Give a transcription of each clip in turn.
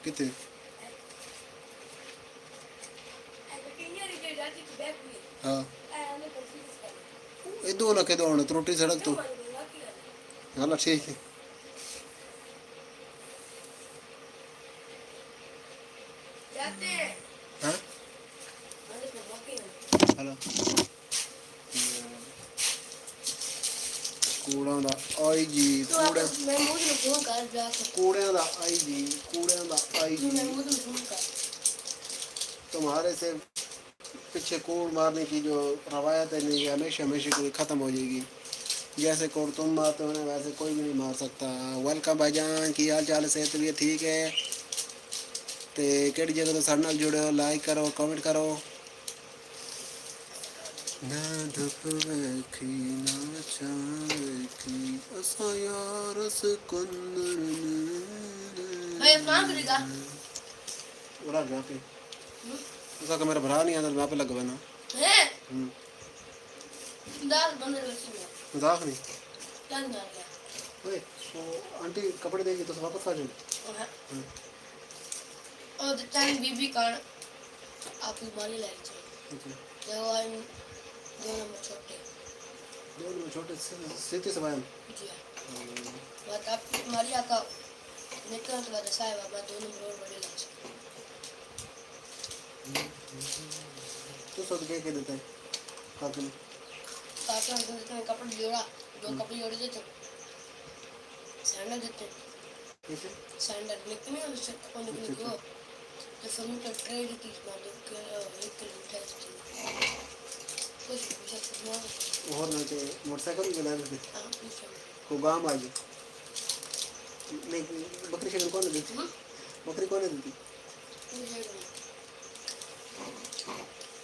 कितने हाँ इधर ना किधर होना त्रुटि सड़क तो हाँ ठीक है हाँ हेलो कूड़ा दा आई जी कूड़े दा आई जी कूड़े दा आई जी तुम्हारे से पीछे कूड़ मारने की जो रवायत है नहीं हमेशा हमेशा कोई ख़त्म हो जाएगी जैसे कूड़ तुम मारते हो ना वैसे कोई भी नहीं मार सकता वेलकम भाईजान की हाल चाल सेहत भी ठीक है तो केड़ी जगह तो साढ़े नाल जुड़े हो लाइक करो कमेंट करो ना धुप वेखी ना चावेखी असा यार सिकंदर भाई अपना करेगा उड़ा गया पे उसका का मेरा भरा नहीं आता मैं पे लग बना है दाल बन रही है मजाक नहीं क्या कर रहा ओए वो आंटी कपड़े देगी तो वापस आ जाओ है और द टाइम बीबी कान आपकी बारी लाइक चाहिए जो हम दोनों में छोटे सीते सवाल जी बात आप मारिया का निकल तो बता है बाबा दोनों में रोड बड़ी लाइक तो सब क्या देता है काकू देते हैं कपड़े जोड़ा दो कपड़े जोड़े देते सैंडल देते कैसे सैंडल निकले और उससे कौन निकले को तो समूह का ट्रेड की मार दो के एक किलोमीटर कुछ और ना के मोटरसाइकिल चला देते हां को गांव आ गए नहीं बकरी शेर कौन देती बकरी कौन देती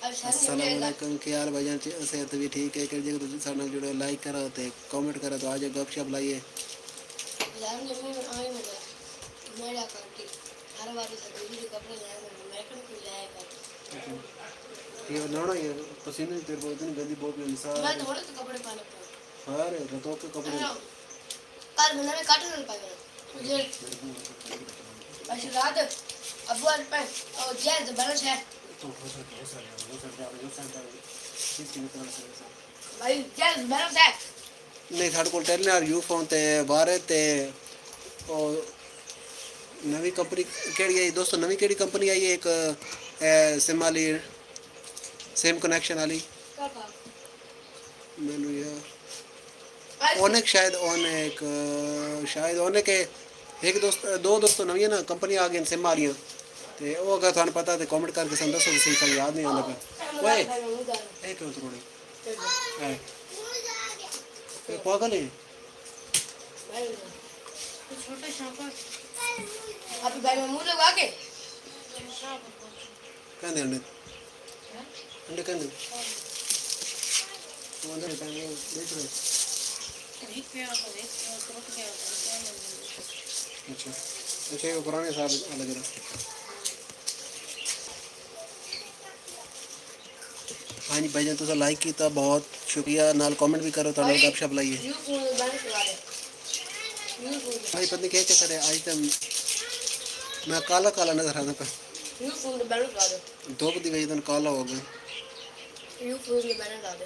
अस्सलाम वालेकुम क्या हाल भाईजान सेहत भी ठीक है कर जगह तुझे साथ जुड़ो लाइक करो ते कमेंट करो तो आज गपशप लाइए यार जब मैं आए मेरा करती हर बार सभी कपड़े लाए मैं कौन को लाएगा ये लाना ये पसीने तेरे को इतनी गंदी बहुत इंसान मैं थोड़े तो कपड़े पहने पड़े अरे रतों के कपड़े पर मैंने काटे नहीं पाए मुझे ऐसी रात अब वो पे और जैसे बैलेंस है भाई जैसे बैलेंस है नहीं साढ़े को टेलीनार यू फोन ते बारे ते और नवी कंपनी केड़ी आई दोस्तों नवी केड़ी कंपनी आई है एक सिम वाली सिम कनेक्शन वाली मैनू यार ओनेक शायद ओने के एक दोस्त दो दोस्तों नवी ना कंपनी आ गई सिम वाली ते वो अगर थाने पता ते कमेंट करके सन दसो सही सही याद नहीं आंदा पे ओए ए क्यों थोड़ी है ये पागल है छोटे शापर अभी भाई में मुंह लगा के कहने अंडे अंडे कहने वो अंदर टाइम देख रहे अच्छा अच्छा ये पुराने साहब अलग रहा हाँ जी भाईजान तुसा लाइक किया बहुत शुक्रिया नाल कमेंट भी करो तो गपशप लाइए भाई पता नहीं क्या चक्कर है आज तो मैं काला काला नजर आता पे दो बदी वजह तो काला हो गया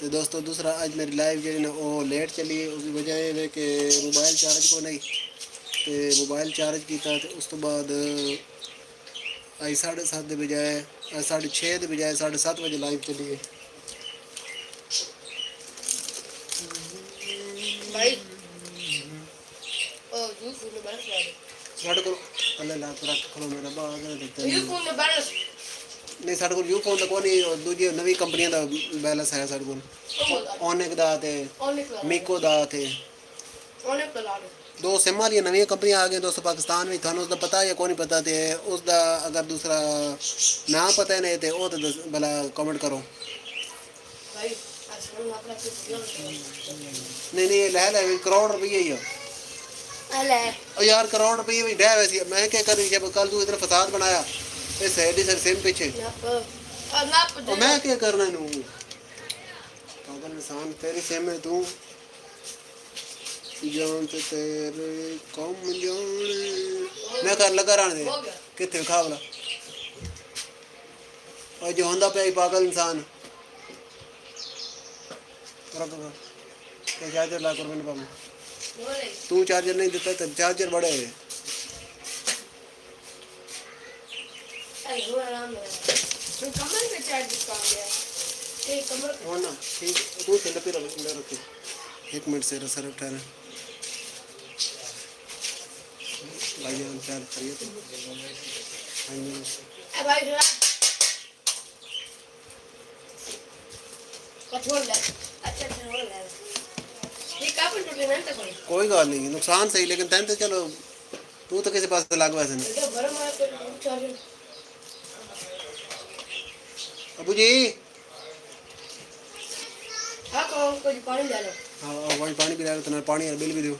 तो दोस्तों दूसरा आज मेरी लाइव जी ना वो लेट चली उसकी वजह है कि मोबाइल चार्ज को नहीं तो मोबाइल चार्ज किया तो उस तो बाद आज 7:30 के बजाय 6:30 के बजाय 7:30 बजे लाइव चली है भाई साढ़े को अल्लाह ला तो रख खलो मेरा बाग नहीं साढ़े को यू फोन तो कोई दूजी नवी कंपनियां दा बैलेंस है साढ़े को ओनिक दा ते मिको दा ते दो सिम वाली नवी कंपनियां आ गई दोस्तों पाकिस्तान में थानू उसका पता या कोई नहीं पता ते उसका अगर दूसरा ना पता नहीं ते वो तो भला कमेंट करो नहीं ले करोड़ रुपये ही है यार करोड़ रुपये भी डे वैसी मैं क्या करूँ जब कल तू इतना फसाद बनाया इस सैडी सर सिम पीछे और मैं क्या करना नू पागल इंसान तेरी सिम में तू जान ते तेरे कम जाने मैं कर लगा रहने दे हो गया कितने खा वाला और जो होंदा पे पागल इंसान क्या चार्जर ला कर मैंने पाऊँ बोले तू चार्जर नहीं देता तो चार्जर बड़े है अरे वो आराम है तो कमर पे चार्ज कर गया ये कमर पे हो ना ठीक तू चल पे रखे 1 मिनट से सर उठा रहे भाईजान प्यार करिए तो हाँ जी भाई जरा छोड़ ले अच्छा छोड़ ले ये कापन टूटे ना तो कोई कोई गल नहीं नुकसान सही लेकिन तैन तो चलो तू तो किसी पास लग वैसे नहीं तो भर मार के चार्ज अबू जी हाँ कौन कोई पानी डालो हाँ वही पानी पिला रहे तो पानी और बिल भी दो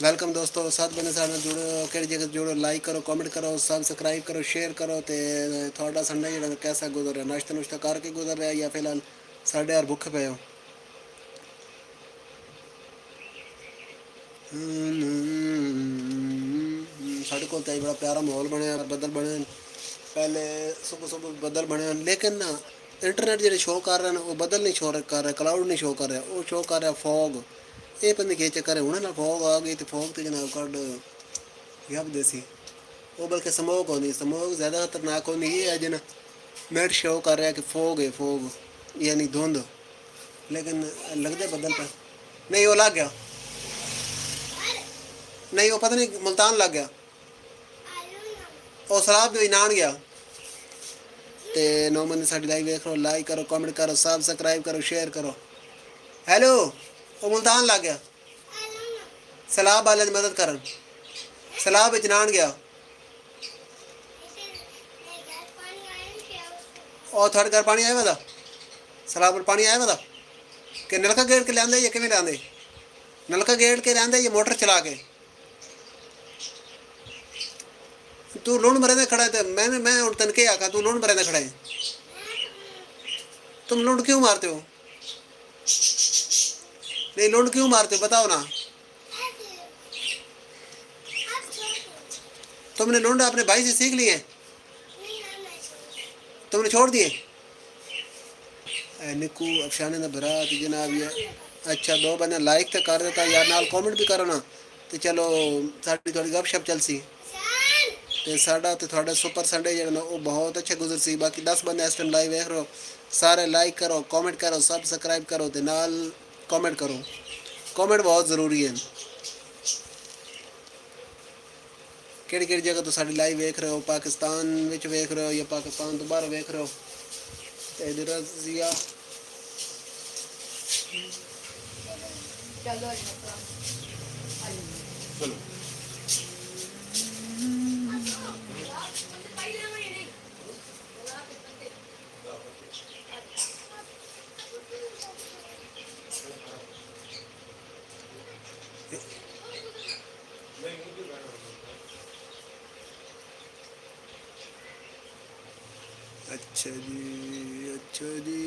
वेलकम दोस्तों साथ बने साथ जुड़ो केड़ी जगह जुड़ो लाइक करो कमेंट करो सब्सक्राइब करो शेयर करो ते थोड़ा संडे जेड़ा कैसा गुजर रहा नाश्ता नुश्ता करके गुजर रहा या फिलहाल साढ़े यार भुख पे हो साढ़े को बड़ा प्यारा माहौल बनया बदल बने पहले सुबह सुबह बदल बने लेकिन ना इंटरनेट जो शो कर रहे हैं वो बदल नहीं शो कर रहा क्लाउड नहीं शो कर रहा वो शो कर रहा फॉग ये बंदे के चक्कर है हूँ ना फॉग आ गई तो फॉग तो जनाब कड यब देसी वो बल्कि स्मोक होनी स्मोक ज़्यादा खतरनाक होनी ये है जना नेट शो कर रहा है कि फॉग है फॉग यानी धुंध लेकिन लगता बदल पर नहीं वो लग गया नहीं वो पता नहीं मुल्तान लग गया और शराब भी नान गया तो 9 बंदे साड़ी लाइव देख लो लाइक करो कमेंट करो सब्सक्राइब करो शेयर करो हेलो वो मुल्तान लग गया सलाब वाले मदद करन सलाब विच नान गया और थोड़े घर पानी आया वा सलाब पर पानी आया वा कि नलका गेड़ के लिया या किमें लिया नलका गेड़ के लिया या मोटर चला के तू लूण मरे खड़ा है तो मैं तेन के आखा तू लूण मरे खड़ा है तुम लूण क्यों मारते हो नहीं लूण क्यों मारते हो बताओ ना तुमने लूंड अपने भाई से सीख लिए तुमने छोड़ दिए निकू अफशाने ने बरात जनाब ये अच्छा 2 बंदे लाइक तो कर देता यार नाल कमेंट भी करो ना तो चलो साड़ी थोड़ी गपशप चल सी तो साड़ा तो थोड़ा सुपर संडे जो वो बहुत अच्छा गुजर सी बाकी 10 बंदे इस टाइम लाइव देख रहे हो सारे लाइक करो कमेंट करो सब्सक्राइब करो तो नाल कमेंट करो कमेंट बहुत ज़रूरी है केड़ी केड़ी जगह तो साड़ी लाइव देख रहे हो पाकिस्तान में देख रहे हो या पाकिस्तान तो बाहर देख रहे हो तो इधर जिया चलो चलो अच्छा जी अच्छा जी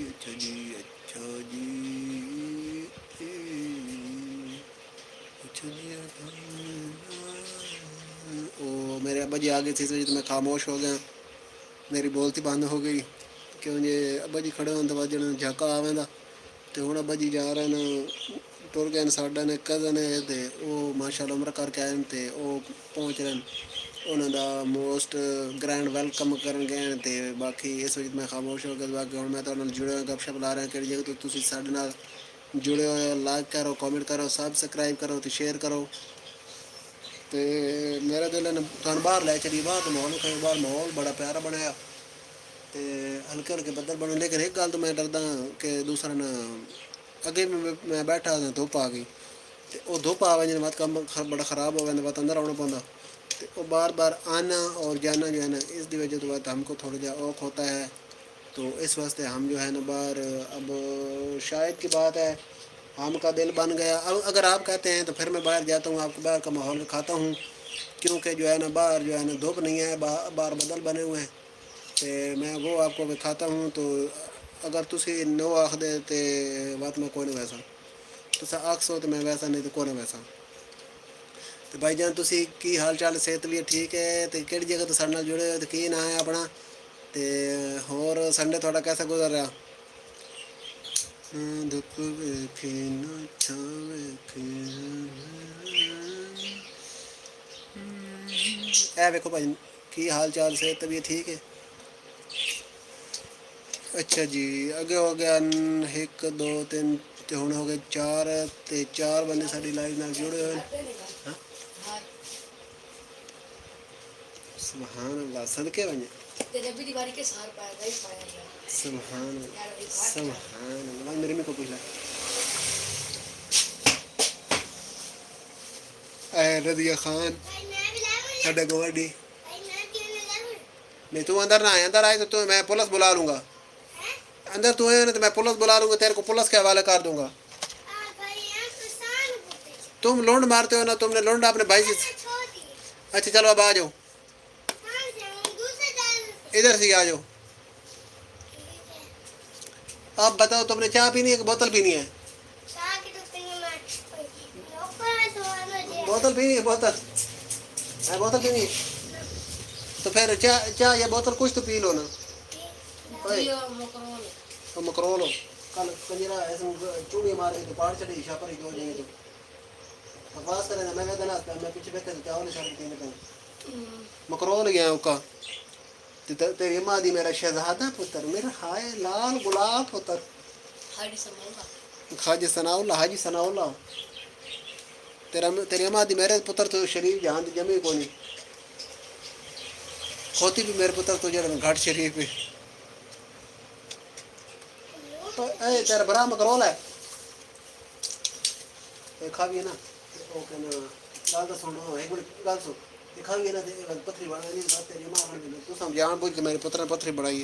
अच्छा जी अच्छा जी अच्छा जी ओ मेरे अब्बा जी आ गए थे इस वजह तो मैं खामोश हो गया मेरी बोलती बंद हो गई क्यों जे अब्बा जी खड़े होने बाद जन झाका आवेंदा तो हुण अब्बा जी जा रहे हैं टुर गए साडा ने कज़न है तो वो माशाल्लाह उम्र करके आए तो वो पहुँच रहे उन्होंने मोस्ट ग्रैंड वेलकम कर गए तो बाकी इस वजह मैं खामोश हो गया बाकी हम मैं तो जुड़े हुए गपशप ला रहे हैं कि जगह तो तुम साढ़े नाल जुड़े हो लाइक करो कमेंट करो सब्सक्राइब करो तो शेयर करो तो मेरा दिल है तुम बाहर लै चली बाहर तो माहौल कहीं बाहर माहौल बड़ा प्यारा बनाया तो हल्के हल्के बदल बने लेकिन एक गल तो मैं डरदा कि दूसरा ना अगे मैं बैठा था धुप आ गई तो वो धुप आवे जिन बात कम बड़ा ख़राब हो गया बात अंदर आना पौंदा तो वो बार बार आना और जाना जो है ना इस वजह तो बात हमको थोड़ा जा औख होता है तो इस वास्ते हम जो है ना बाहर अब शायद की बात है हम का दिल बन गया अब अगर आप कहते हैं तो फिर मैं बाहर जाता हूँ आपको बाहर का माहौल खाता हूँ क्योंकि जो है ना बाहर जो है ना धूप नहीं है बाहर बदल बने हुए हैं तो मैं वो आपको दिखाता हूँ। तो अगर तुसी नो आखदे तो बात मैं कोई नहीं वैसा, तुसा आखसो तो मैं वैसा, नहीं तो कौन है वैसा। तो भाईजान तुसी की हाल चाल, सेहत भी ठीक है? तो केड़ी जगह तो साढ़े नाल जुड़े हो, तो की ना है अपना? तो होर संडे थोड़ा कैसा गुजर रहा? धुप वेखी ना छां वेखी, ए वेखो भाई की हाल चाल, सेहत भी ठीक है? अच्छा जी, अगे हो गया 1 2 3 ते हुण हो गए 4, ते 4 बंदे साडी लाइव नाल जुड़े हुए हैं। हाँ? सुभान अल्लाह, सदके वञे। तेरे भी दीवारी के सार पाएगा ही पाएगा। सुभान यार अल्लाह, भाई सुभान अल्लाह। मेरे में को पूछ ले, ए रदिया खान साडा गवाडी। नहीं तू अंदर ना आए, अंदर आए तो मैं पुलिस बुला लूंगा। अंदर तू है ना तो मैं पुलिस बुला लूंगा, तेरे को पुलिस के हवाले कर दूंगा। तुम लौंड मारते हो ना, तुमने लौंड अपने भाई से। अच्छा चलो अब आ जाओ, इधर से आ जाओ। अब बताओ, तुमने चाय पीनी है कि बोतल पीनी है? बोतल पीनी है, बोतल है, बोतल पीनी है। तो फिर चाय चाय या बोतल कुछ तो पी लो ना। ओए तो मकरोल हो कल कंजरा ऐसे चूड़ी मार के तो पहाड़ चढ़ी शापर ही हो जाएंगे। तो बकवास करें ना, मैं कहता ना मैं पीछे बैठे चावल शाम के पीने का मकरोल गया उका। तेरी माँ दी मेरा शहजादा पुत्र, मेरा हाय लाल गुलाब पुत्र, हाजी सनाउल्ला, हाजी सनाउल्ला। तेरा तेरी माँ दी मेरे पुत्र तो शरीफ जहां जमी को नहीं होती भी मेरे पुत्र तो जरा घाट शरीफ पे। तो ए तेरा बड़ा मकरोल है, खा भी है ना। ओके ना गाल तो सुनो, एक मिनट गाल सुन, खा भी है ना। पथरी बढ़ा नहीं बात तेरी माँ बन, तू समझ जान बुझ के मेरे पुत्र ने पथरी बढ़ाई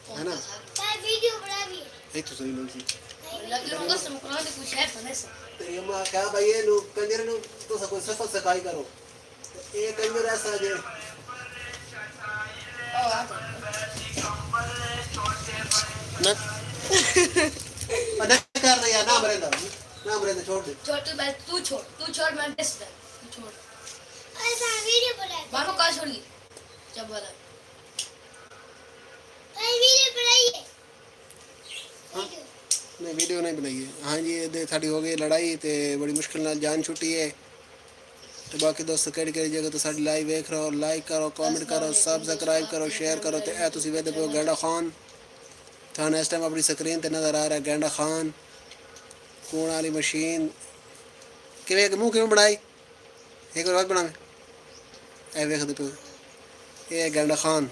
है ना। वीडियो बना भी एक तो सही नहीं लगे होगा समकरान कुछ है पता तेरी माँ क्या भाई ये नु कंजरे नु तो सब कोई सफल सकाई करो। ये कंजर ऐसा जे ना पता कर रहा यार, नाम रहता छोड़ दे। छोड़ मैं तू छोड़ मैं बेस तू छोड़। ऐसा वीडियो बना बाबू का छोड़ी जब वाला भाई वीडियो बनाइए। हाँ? नहीं वीडियो नहीं बनाई है। हाँ जी, ये साड़ी हो गई लड़ाई तो बड़ी मुश्किल नाल जान छुट्टी है। तो बाकी दोस्तों केड़ी केड़ी जगह तो साड़ी लाइव देख रहे हो, लाइक करो, कमेंट करो, सब्सक्राइब करो, शेयर करो। तो ए तुसी वेखदे पे गेंडा खान, थाने इस टाइम अपनी स्क्रीन ते नज़र आ रहा है गेंडा खान कूण वाली मशीन। किवें मुँह किवें बनाई एक बार बना में ए वेखदे पे ये गेंडा खान।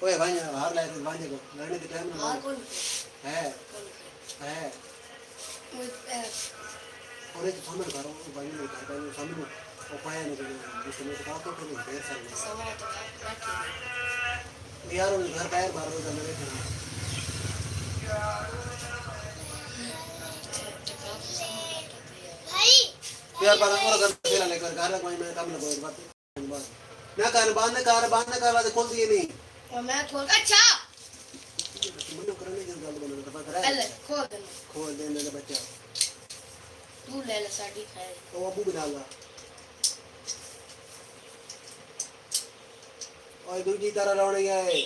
ओए भाई हार लाए बांधे को लड़ने के टाइम में है और ये तो सामने घर भाई ने घर का सामने वो पाया नहीं जिसने तो कहा तो फिर ढेर सारे यार उन घर बाहर बाहर में मेरे भाई यार बाहर और घर खेला लेकर घर कोई मैं काम ना कोई बात ना कर बांधने का वाला खोल दिए नहीं और मैं खोल अच्छा मुन्नो करने की गल बना तो पता पहले है खोल देने का बच्चा तू ले ले साड़ी खाए तो अबू बना ला और दूसरी तरह लौट गया है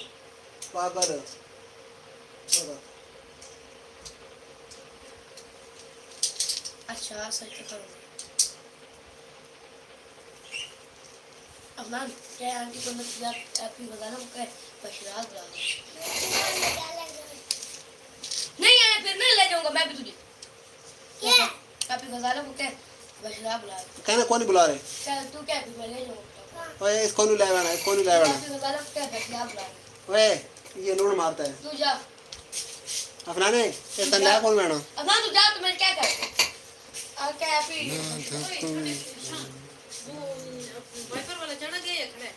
पागल। अच्छा सही करो अब मैम क्या आंटी को मैं तुझे हैप्पी बताना वो कहे बशराज बुला नहीं आया फिर नहीं ले जाऊंगा मैं भी तुझे क्या हैप्पी बताना वो कहे बशराज बुला कहना कौन बुला रहे चल तू क्या भी मैं ले जाऊंगा ओए इसको नहीं लाया इसको नहीं लाया हैप्पी बताना क्या बशराज बुला ओए ये लूण मारता है तू जा अपना ने ये तन लाया कौन बैठा अब ना तू जा तो मैं क्या कर आ क्या हैप्पी वाइपर वाला चढ़ गया या खड़े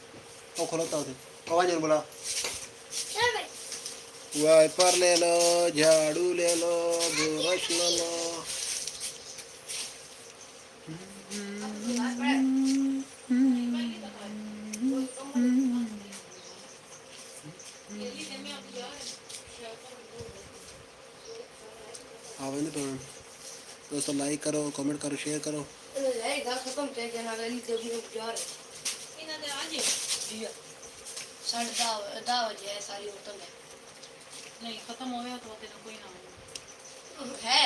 वो खलोता होते आवाज नहीं बुला चल भाई वाइपर ले लो, झाड़ू ले लो, ब्रश ले लो। आपकी हाथ पड़ा है। वो कम आवे ना तो दोस्तों लाइक करो कमेंट करो शेयर करो ले घर खत्म थे जना रही थे भी जा रहे इन्हें दे आज जी 10:30 बजे है सारी होटल है नहीं खत्म हो गया तो तेरा कोई ना है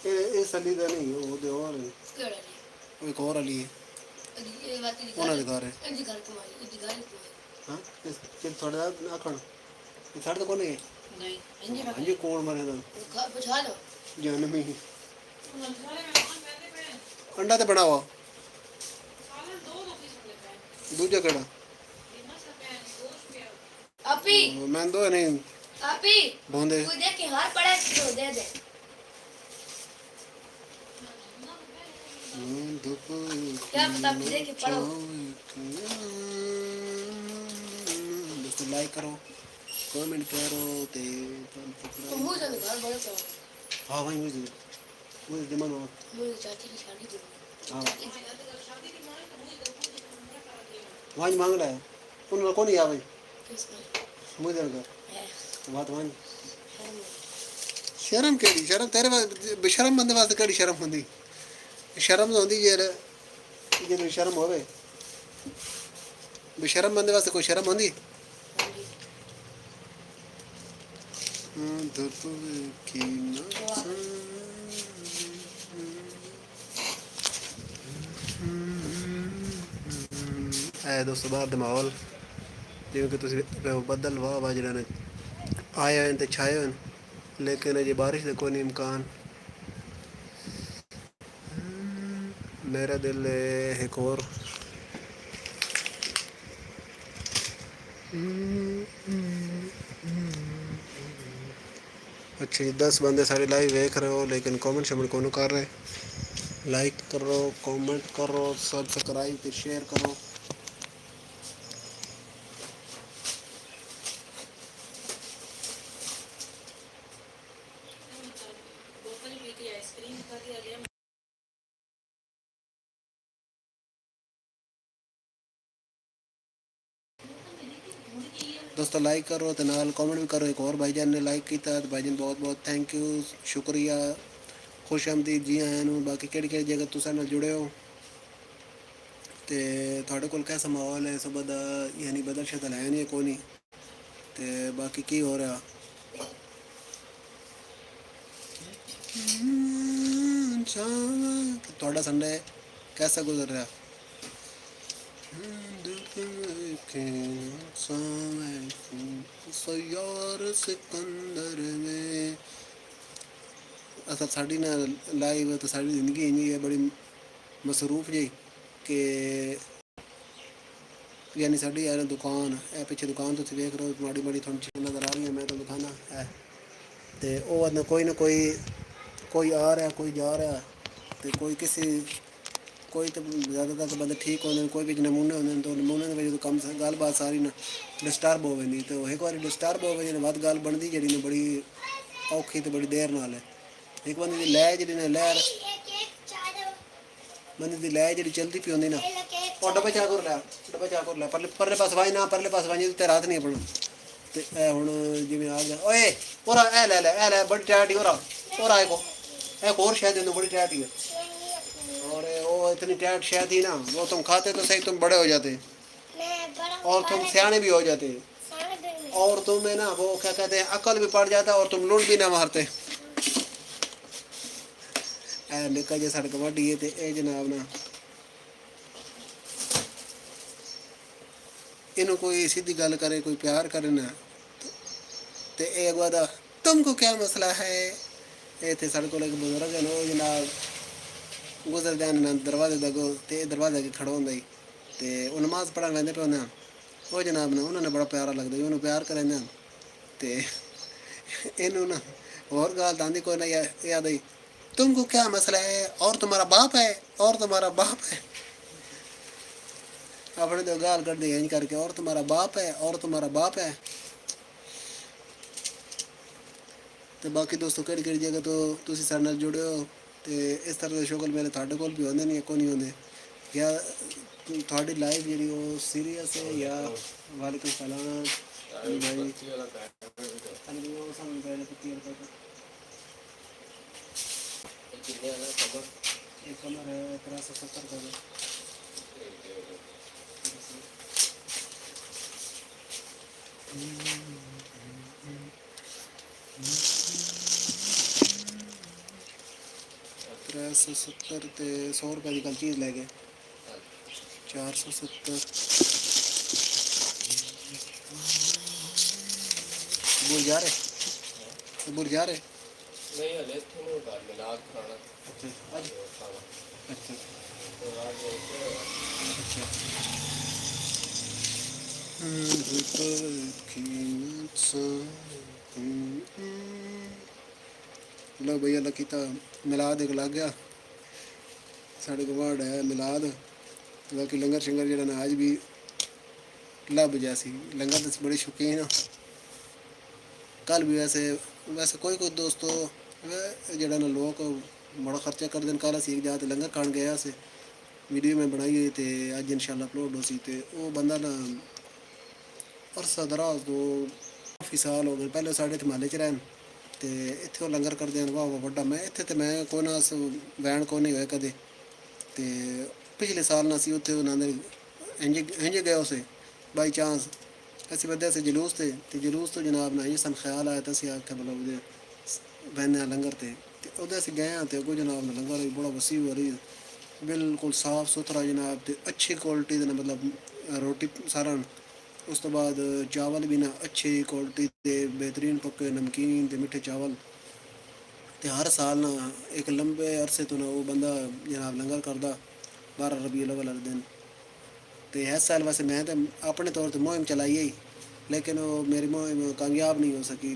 ये सली दा नहीं वो दे और केड़ा नहीं वो एक और वाली है ये बात की ਉਹਨਾਂ ਦੇ ਘਰ ਹੈ जी घर तुम्हारी जी घर तुम्हारी ਹਾਂ ਕਿ ਤੁਹਾਡੇ ਦਾ ਆਖਣ ਇਹ ਸਾਡੇ ਤੋਂ ਕੋਲ ਹੈ नहीं इंजी में ਹਾਂਜੀ ਕੋਲ ਮਰੇ ਦਾ पूछा लो ਜਨਮੀ ਅੰਡਾ ਤੇ ਬਣਾ ਵਾ ਦੂਜਾ ਕਿਹੜਾ आपी ਮੈਂ ਦੋ ਨਹੀਂ आपी ਬੋਂਦੇ कोई देख के हार पड़ा है तो दे दे क्या पता आप देख के पढ़ो दोस्तों लाइक करो कमेंट करो ते मुझे तो घर बड़ा तो हाँ भाई मुझे दिमाग में मुझे चाची की शादी थी हाँ शादी की वहाँ मांग रहा है उन कौन ही आ भाई किसका मुझे घर है बात वहाँ शर्म केड़ी शर्म तेरे वास्ते बेशरम बंदे वास्ते केड़ी शर्म होंदी शर्म तो होंदी जे शर्म होवे बेशरम बंदे वास्ते कोई शर्म होंदी दोस्तों बाहर दे माहौल जिवें कि तुसीं बदल वाह जड़े ने आए होए ते छाए होए लेकिन अजे बारिश का कोई नहीं इम्कान मेरा दिल एक और अच्छा 10 बंदे सारी लाइव देख रहे हो लेकिन कमेंट शमेंट कौन कर रहे लाइक करो कमेंट करो सब्सक्राइब ते शेयर करो दोस्तों लाइक करो तो नाल कमेंट भी करो एक और भाईजान ने लाइक किया तो भाईजान बहुत बहुत थैंक यू शुक्रिया खुश आमदीद जी आया बाकी केड़ी केड़ी जगह तुसा नाल जुड़े हो ते थोड़े कोल कैसा माहौल है सुबह दा यानी बदल शदल है नहीं कोई नहीं ते बाकी की हो रहा थोड़ा संडे कैसा गुजर रहा सयार सिकंदर में असल साड़ी ना लाइव तो साड़ी जिंदगी इन्नी है बड़ी मसरूफ जी कि यानी साड़ी यार दुकान है पीछे दुकान तो देख रहे हो माड़ी माड़ी थोड़ी चीज़ नज़र आ रही है मैं तो दुकाना है तो ना कोई आ रहा कोई जा रहा तो कोई किसी कोई तो ज़्यादातर तो बंदे ठीक होंगे कोई भी नमूने होंगे तो नमूने की वजह तो कम गल बात सारी ना डिस्टर्ब हो नहीं तो एक बार डिस्टर्ब हो गई बात गल बनती जी ने बड़ी औखी तो बड़ी देर नाल है एक बंदे की लै जी ने लहर बंदे की लै जी चलती पी होंगी ना और डब्बे चाकर लै परले पास वाई ना परले पास वाई तो रात नहीं अपना तो हूँ जिमें आ गया ओए और ए लै बड़ी टाइट ही और आए को एक और शायद बड़ी टाइट ही है और वो इतनी टाइट शायद थी ना वो तुम खाते तो सही तुम बड़े हो जाते और तुम सियाने भी हो जाते और तुम्हें ना वो क्या कहते हैं अकल भी पड़ जाता और तुम लूट भी ना मारते निका जो सड़क वाढ़ी है तो जनाब ना इन्हों कोई सीधी गल करे कोई प्यार करे ना तो एक बार तुमको क्या मसला है ये थे सड़कों एक बुजुर्ग है ना जनाब गुजर जान दरवाजे दगो ते दरवाजे के खड़ो होंगे ते वो नमाज पढ़न लेंदे पे होंदे वो जनाब ना उन्होंने बड़ा प्यारा लगता उन्होंने प्यार करेंदे ते इन्हों ना और गाल आंदी कोई ना याद आई तुमको क्या मसला है और तुम्हारा बाप है और तुम्हारा बाप है अपने तो गाल कर दी इंज करके और तुम्हारा बाप है और तुम्हारा बाप है तो बाकी दोस्तों केड़ी केड़ी जगह तो तुसी साडे नाल जुड़े हो ਤੇ ਇਸ ਤਰ੍ਹਾਂ ਦੇ ਸ਼ੁਗਲ ਮੇਰੇ ਤੁਹਾਡੇ ਕੋਲ ਵੀ ਹੁੰਦੇ ਨਹੀਂ ਕੋਈ ਨਹੀਂ ਹੁੰਦੇ ਜਾਂ ਤੁਹਾਡੀ ਲਾਈਫ ਜਿਹੜੀ ਉਹ ਸੀਰੀਅਸ ਹੈ ਜਾਂ ਵਾਲੇਕੁਮ ਸਲਾਮ ਭਾਈ ਹਾਂਜੀ ਉਹ ਸਾਨੂੰ ਪਹਿਲੇ ਪੱਤੀ ਵਾਲਾ एक कमर है 370 का त्रै सौ सत्तर ते 100 रुपए की कल चीज़ लै गए 470 बुर जा रहे बुर जा रहे नहीं हले थोड़ा बार मिलाद कराना अच्छा आज अच्छा तो आज अच्छा लो भैया लकीता मिलाद एक लग गया साढ़े गवाड़ है मिलाद बाकी लंगर शंगर जरा ना आज भी लब जैसी लंगर तो बड़े शौकीन हो कल भी वैसे वैसे कोई कोई दोस्तों जरा ना लोग बड़ा खर्चा कर देन कल असी जाते लंगर खान गया से वीडियो में बनाई हुई थे अज इंशाल्लाह अपलोड हो सी ते वो बंदा ना अरसा दराज दो काफ़ी साल हो गए पहले साढ़े इत्थे महल्ले च रहन ते इत्थे लंगर करदे न वाह बड़ा मैं इत्थे ते मैं कोई ना वैन को नहीं होया कदे ते पिछले साल ना सी उत्थे उन्होंने इंज गए उसे बाई चांस असी बदे से जलूस ते जलूस तो जनाब ना सन ख्याल आया तो असी आख्या मतलब बहने लंगर ते उधर असी गए हैं तो कोई जनाब ना लंगर बड़ा वसी हो रही बिल्कुल साफ सुथरा जनाब ते अच्छी क्वालिटी दे मतलब रोटी सारा उस तो बाद चावल भी ना अच्छी क्वालिटी के बेहतरीन पक्के नमकीन ते मिठे चावल ते हर साल ना एक लंबे अरसे तो ना वो बंदा जनाब लंगर करदा 12 रबी अव्वल वाले दिन ते इस साल वैसे मैं तो अपने तौर पर मुहिम चलाई ही लेकिन वो मेरी मुहिम कामयाब नहीं हो सकी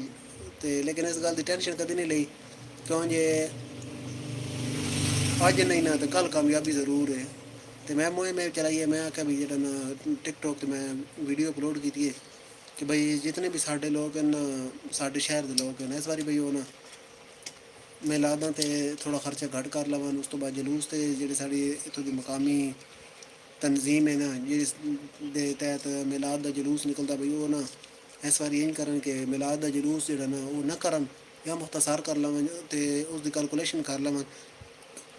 ते लेकिन इस गल की टेंशन कभी नहीं ली क्यों जे अज नहीं ना तो कल कामयाबी ज़रूर है तो मैं मुहिम चलाई है मैं आख्या भी जो ना टिकटॉक तो मैं वीडियो अपलोड की है कि भाई जितने भी साढ़े लोग हैं साढ़े शहर के लोग हैं इस बारी भाई वो ना मिलादा तो थोड़ा खर्चा घट कर लवन उस तो बाद जलूस से जी साड़ी इतों की मकामी तनजीम है ना जिस दे तहत मिलाद का जलूस निकलता भाई वो ना इस बार यही करन कि मिलाद का जलूस जो ना वो न करन या मुख्तसार कर लवन तो उसकी कैलकुलेशन कर लवन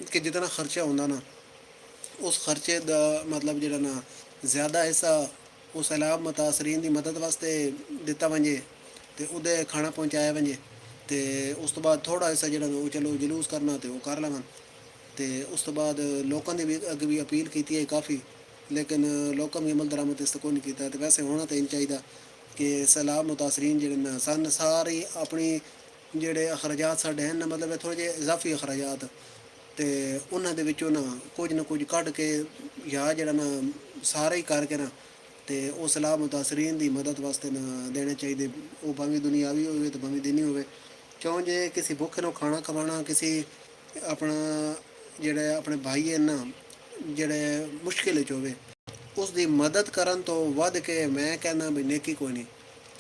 कि जितना खर्चा होंदा ना उस खर्चे का मतलब जो ना ज़्यादा हिस्सा उस सैलाब मुतासरीन की मदद वास्ते दिता वजे तो उदे खाना पहुँचाया वजे तो उस तो बाद थोड़ा हिस्सा जो वो चलो जलूस करना तो वो कर लवन तो उस तो बाद लोगों ने भी अगे भी अपील की है काफ़ी लेकिन लोगों भी अमल दरामद इस कोई नहीं किया तो वैसे होना तो इन चाहिए कि सैलाब मुतासरीन जो सन सारी अपनी जेडे अखराजात साढ़े हैं ना मतलब थोड़े जे इजाफी अखराजात तो उन्होंने ना कुछ कढ़ के या जरा ना सारे ही करके ना तो उस सलाह मुतासरीन की मदद वास्ते ना देने चाहिए वो भावी दुनियावी हो तो भावी दीनी हो क्यों जे किसी भुखे को खाना खवाना किसी अपना जेड़े अपने भाई है ना जेड़े मुश्किल होवे उसकी मदद करन तो वध के मैं कहना भी नेकी कोई नहीं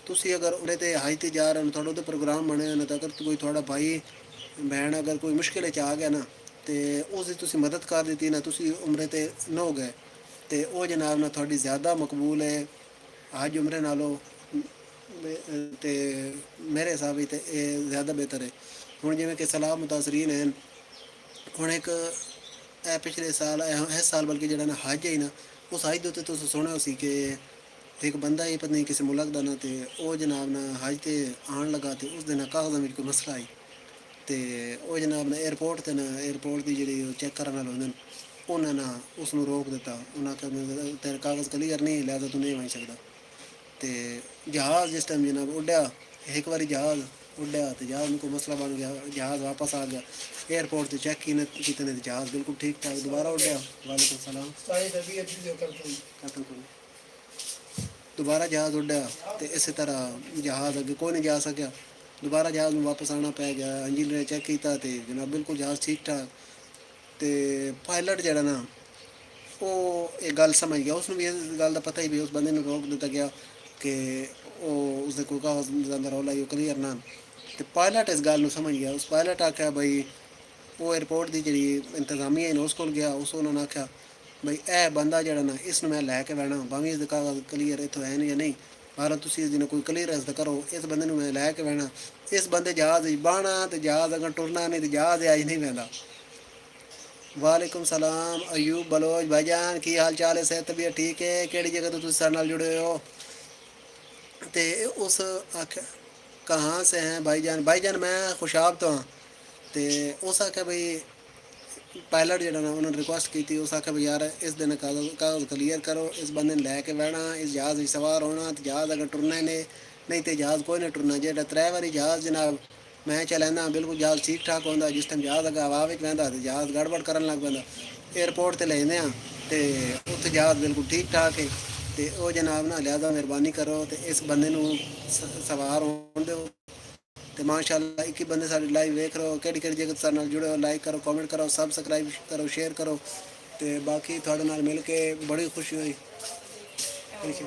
तुसी अगर उड़े ते हाई ते जा रहे हो थोड़ा उधर प्रोग्राम बने ना तो अगर कोई थोड़ा भाई बहन अगर कोई मुश्किल आ गया ना तो उसकी तुसी मदद कर दी ना तुसी उम्रे ते न हो गए तो वो जनाब ना थोड़ी ज़्यादा मकबूल है हज उम्रे नालों तो मेरे हिसाब से ज़्यादा बेहतर है हूँ जिमें कि सलाह मुतासरीन हैं हूँ एक पिछले साल इस साल बल्कि जरा ना हज है ना उस हज के उत्ते सुने हो सी कि एक बंदा ही पता नहीं किसी मुल्क का ना तो वो जनाब ना हज से आन लगा तो उस दिन कागज़ों में कोई मसला आई तो वो जनाब ने एयरपोर्ट से ना एयरपोर्ट की जी चेक करने वाले होंगे उन्हें ना उसनों रोक दिता उन्हें तेरे कागज़ क्लीयर नहीं लिहाजा तू नहीं बन सकता तो जहाज़ जिस टाइम जनाब उड्या एक बार जहाज़ उड्या तो जहाज़ में कोई मसला बन गया जहाज़ वापस आ गया एयरपोर्ट से चेक कितने जहाज़ बिल्कुल ठीक ठाक दोबारा उड्या वालेकुम सलाम दोबारा जहाज़ उड्या तो इस तरह जहाज़ अगे कोई नहीं जा सकिया दोबारा जहाज़ में वापस आना पै गया इंजीनियर ने चेक किया तो जनाब बिल्कुल जहाज़ ठीक ठाक तो पायलट जरा ना वो एक गल समझ गया उसने भी इस गल का पता ही भी उस बंदे ने रोक दिता गया कि वो उसने कोई कागज़ अंदर रौला क्लीयर ना तो पायलट इस गल समझ गया उस पायलट आख्या भाई ਉਹ 에ਅਰਪੋਰਟ ਦੀ ਜਿਹੜੀ ਇੰਤਜ਼ਾਮੀਆ ਹੈ ਉਸ ਕੋਲ ਗਿਆ, ਉਸ ਉਹਨਾਂ ਨੇ ਆਖਿਆ ਬਈ ਇਹ ਬੰਦਾ ਜਿਹੜਾ ਨਾ ਇਸ ਨੂੰ ਮੈਂ ਲੈ ਕੇ ਬਹਿਣਾ, ਭਾਵੇਂ ਇਸ ਦੇ ਕਾਗਜ਼ ਕਲੀਅਰ ਇੱਥੋਂ ਹੈ ਜਾਂ ਨਹੀਂ, ਪਰ ਤੁਸੀਂ ਇਸ ਦਿਨ ਕੋਈ ਕਲੀਅਰੈਂਸ ਤਾਂ ਕਰੋ, ਇਸ ਬੰਦੇ ਨੂੰ ਮੈਂ ਲੈ ਕੇ ਬਹਿਣਾ। ਇਸ ਬੰਦੇ ਜਹਾਜ਼ ਵਿੱਚ ਬਾਹਣਾ ਤੇ ਜਹਾਜ਼ ਅਗਰ ਟੁਰਨਾ ਨਹੀਂ ਤੇ ਜਹਾਜ਼ ਅੱਜ ਨਹੀਂ ਪੈਂਦਾ। ਵਾਲੇਕੁਮ ਸਲਾਮ ਅਯੂਬ ਬਲੋਚ ਭਾਈਜਾਨ, ਕੀ ਹਾਲ ਚਾਲ ਹੈ? ਸਿਹਤ ਤਬੀਅਤ ਠੀਕ ਹੈ? ਕਿਹੜੀ ਜਗ੍ਹਾ ਤੋਂ ਤੁਸੀਂ ਸਾਡੇ ਨਾਲ ਜੁੜੇ ਹੋ? ਤੇ ਉਸ ਆਖਿਆ ਕਹਾਂ ਸੇ ਹੈ ਭਾਈਜਾਨ ਮੈਂ ਖੁਸ਼ਾਬ ਤੋਂ ਹਾਂ। ਤੇ ਉਸ ਆਖਿਆ ਬਈ ਪਾਇਲਟ ਜਿਹੜਾ ਨਾ ਉਹਨਾਂ ਨੇ ਰਿਕੁਐਸਟ ਕੀਤੀ, ਉਸ ਆਖਿਆ ਵੀ ਯਾਰ ਇਸ ਦਿਨ ਕਾਗਜ਼ ਕਲੀਅਰ ਕਰੋ, ਇਸ ਬੰਦੇ ਨੂੰ ਲੈ ਕੇ ਬਹਿਣਾ, ਇਸ ਜਹਾਜ਼ ਵਿੱਚ ਸਵਾਰ ਹੋਣਾ ਤੇ ਜਹਾਜ਼ ਅਗਰ ਟੁਰਨਾ ਨੇ, ਨਹੀਂ ਤੇ ਜਹਾਜ਼ ਕੋਈ ਨਹੀਂ ਟੁਰਨਾ। ਜਿਹੜਾ 3 ਵਾਰੀ ਜਹਾਜ਼ ਜਨਾਬ मैं चलाना बिल्कुल जहाज ठीक ठाक होंगे, जिस टाइम जहाज अगर हवा में बहता तो जहाज गड़बड़ कर लग पैंदा। एयरपोर्ट से लेने तो उत्थे जहाज बिल्कुल ठीक ठाक है। तो वह जनाब ना लिहाजा मेहरबानी करो तो इस बंदे सवार होने दो। तो माशाअल्लाह एक ही बंदे सारी लाइव वेख रहे हो, कि जगह सारे नाल जुड़े हो, लाइक करो, कमेंट करो, सबसक्राइब करो, शेयर करो। तो बाकी थोड़े नाल मिल के बड़ी खुशी हुई। ठीक है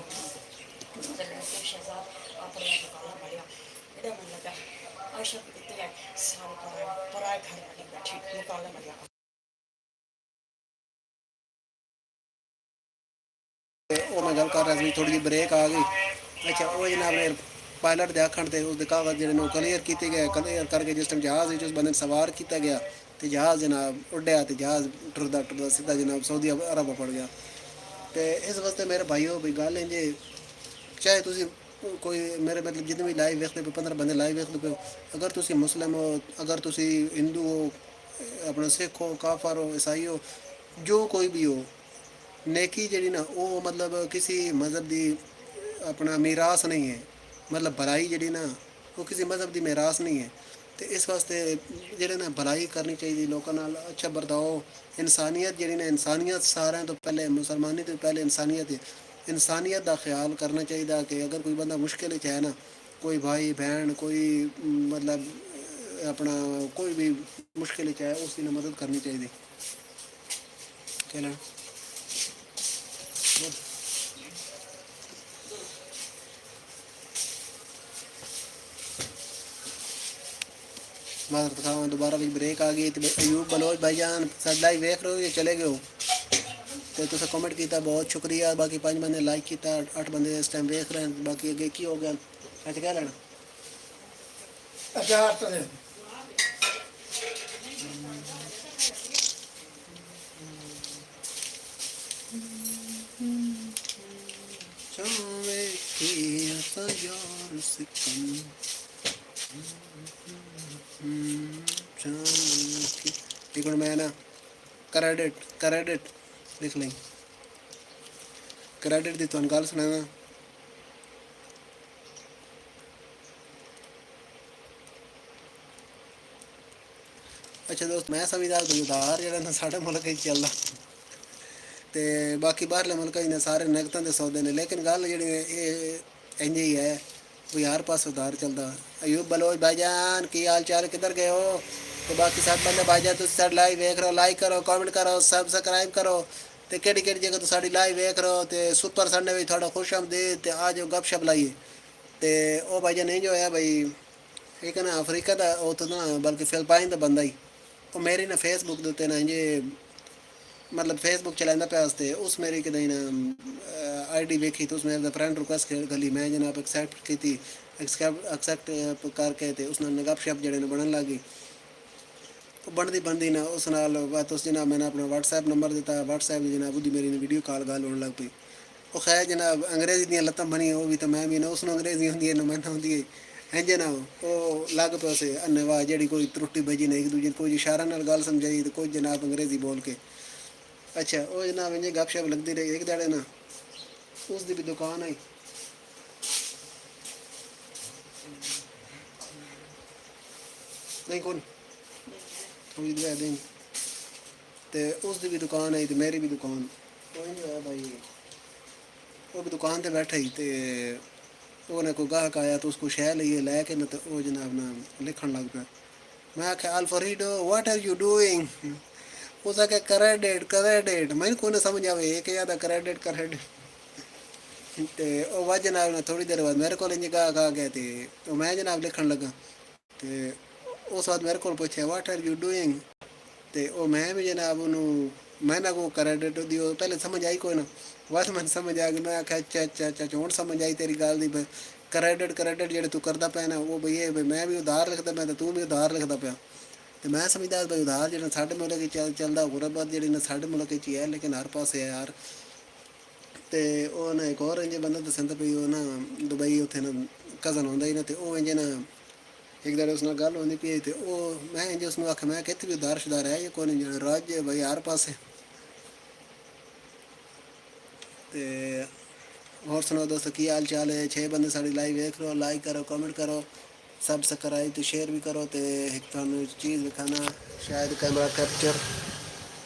मैं गल कर रहा थी, थोड़ी जी ब्रेक आ गई। अच्छा वो जनाब ने पायलट के आखण से उसके कागज जो क्लीयर किए गए, क्लीयर करके जिस टाइम जहाज़ उस बंदे सवार किया गया तो जहाज़ जनाब उड्डया तो जहाज़ टुरदा टुरदा सीधा जनाब सऊदी अरब पड़ गया। तो इस वास्ते मेरे भाईओ भी गल है जी, चाहे तुम कोई मेरे मतलब जितने भी लाइव वेखते पे 15 बंदे लाइव वेखते पे, अगर तुम मुस्लिम हो, अगर तुम हिंदू हो, अपना सिख हो, काफर हो, ईसाई हो, जो कोई भी हो, नेकी जी ना वो मतलब किसी मज़हब की अपना मीरास नहीं है। मतलब भलाई जी ना वो किसी मज़हब की मीरास नहीं है। तो इस वास्ते जेह्ड़े ना भलाई करनी चाहिए, लोगों नाल अच्छा बर्ताओ, इंसानियत जी ना, इंसानियत सारे तो पहले, मुसलमानी तो पहले इंसानियत है। इंसानियत का ख्याल करना चाहिए कि अगर कोई बंदा मुश्किल है ना, कोई भाई बहन कोई मतलब अपना कोई भी मुश्किल है उसकी ना मदद करनी चाहिए। क्या माजरत खाओ, दोबारा भी ब्रेक आ गई। तो अयूब बलोच भाईजान साडा ही वेख रहे हो, ये चले गए हो तो तुसें कमेंट किया, बहुत शुक्रिया। बाकी 5 बंदे लाइक किया, 8 बंदे इस टाइम वेख रहे हैं, बाकी अगे की हो गया। अच्छा क्या लेना? अचार तो दे एक मिनट मैं ना क्रेडिट लिख लें, क्रेडिट की तुहानू गल सुनाना। अच्छा दोस्त मैं समझदा कोई उधार जेह्ड़ा ना साढ़े मुल्क च चलदा ते बाकी बाहरले मुल्क च सारे नगदां दे सौदे ने, लेकिन गल जेह्ड़ी एह् इंज ही है कोई हर पास उधार चलदा। अयूब बलोच भाईजान की हाल चाल, किधर गए हो? तो बाकी सब बंदे भाईजान तुम साढ़े लाइव वेख रहे हो, लाइक करो, कमेंट करो, सब्सक्राइब करो। तो केड़ी जगह तो साड़ी लाइव वेख रहे हो। तो सुपर संडे भी थोड़ा खुश आमदीद, तो आ जाओ गपशप लाइए। तो वह भाईजान नहीं जो है भाई एक ना अफ्रीका का वो तो ना बल्कि फिलिपाइन का बंदा ही वो मेरी ना फेसबुक के उत्ते ना इंजे मतलब फेसबुक चलाना पे वास्ते उस मेरी कदई ना आईडी वेखी तो उस मेरे फ्रेंड रिक्वेस्ट गली मैं जनाब एक्सेप्ट की, एक्सेप्ट करके तो उसने गपशप जड़े बनन लगी। बनती ना उस नाल उस जनाब मैंने अपना व्हाट्सएप नंबर दिता, व्हाट्सएप जनाब उसकी मेरी वीडियो कॉल होने लग पई। वो खैर जनाब अंग्रेजी दी लत्तां बनी वो भी तो मैं भी ना उसनों अंग्रेजी होंगी है ना मैं होंगी है इंजे ना वो लग पे उसे अन्नेवाह जी कोई त्रुटि बजी नहीं, एक दूजे कोई इशारा नाल गल समझाई तो कोई जनाब अंग्रेजी बोल के। अच्छा वो जनाब इंजे गपशप लगती रही। एक दाड़े ना उसकी भी दुकान आई, नहीं कौन थोड़ी देर देंगे तो उसकी भी दुकान आई तो मेरी भी दुकान वो जो है भाई वो भी दुकान पे बैठा ही तो उन्हें कोई गाहक आया तो उसको शह लिए लैके ना तो वो जनाब ना लिखन लग पाया। मैं आख्या Alfredo what are you doing? उस आख्या क्रेडिट मैंने को समझ आवे एक याद क्रेडिट तो वह जनाब ने थोड़ी देर बाद मेरे को गाहक आ गए थे तो मैं जनाब लिखन लगा। तो उस बाद मेरे को पूछा व्हाट आर यू डूइंग? ਤੇ ਉਹ ਮੈਂ ਵੀ ਜਨਾਬ ਉਹਨੂੰ ਮੈਂ ਨਾ ਕੋ ਕ੍ਰੈਡਿਟ ਦੀ ਉਹ ਪਹਿਲੇ ਸਮਝ ਆਈ ਕੋਈ ਨਾ ਬਸ ਮੈਨੂੰ ਸਮਝ ਆ ਗਈ ਮੈਂ ਆਖਿਆ ਅੱਛਾ ਅੱਛਾ ਅੱਛਾ ਹੁਣ ਸਮਝ ਆਈ ਤੇਰੀ ਗੱਲ ਦੀ ਕ੍ਰੈਡਿਟ ਜਿਹੜੇ ਤੂੰ ਕਰਦਾ ਪਿਆ ਨਾ ਉਹ ਬਈ ਇਹ ਮੈਂ ਵੀ ਉਧਾਰ ਲਿਖਦਾ ਪਿਆ ਤੇ ਤੂੰ ਵੀ ਉਧਾਰ ਲਿਖਦਾ ਪਿਆ ਤੇ ਮੈਂ ਸਮਝਦਾ ਬਈ ਉਧਾਰ ਜਿਹੜਾ ਸਾਡੇ ਮੁਲਕ ਵਿੱਚ ਚੱਲਦਾ ਗੁਰਬਤ ਜਿਹੜੀ ਨਾ ਸਾਡੇ ਮੁਲਕ ਵਿੱਚ ਹੀ ਹੈ ਲੇਕਿਨ ਹਰ ਪਾਸੇ ਹੈ ਯਾਰ ਤੇ ਉਹ ਨਾ ਇੱਕ ਹੋਰ ਇੰਜ ਬੰਦਾ ਦੱਸਦਾ ਪਈ ਉਹ ਨਾ ਦੁਬਈ ਉੱਥੇ ਨਾ ਕਜ਼ਨ ਹੁੰਦਾ ਹੀ ਨਾ ਤੇ ਉਹ ਇੰਜ ਨਾ ਇੱਕ ਦਿਨ ਉਸ ਨਾਲ ਗੱਲ ਹੁੰਦੀ ਪਈ ਤੇ ਉਹ ਮੈਂ ਇੰਜ ਉਸ ਨੂੰ ਆਖਿਆ ਮੈਂ ਕਿੱਥੇ ਵੀ ਉਧਾਰ ਸ਼ੁਦਾਰ ਹੈ ਇਹ ਕੋਈ ਨਹੀਂ ਰਾਜ ਹੈ ਬਈ ਹਰ ਪਾਸੇ ਤੇ और सुनाओ दोस्तों की हाल चाल है 6 बंदे साड़ी लाइव देख रहे हो लाइक करो कमेंट करो सब्सक्राइब तो शेयर भी करो तो एक थानू चीज़ दिखाना शायद कैमरा कैप्चर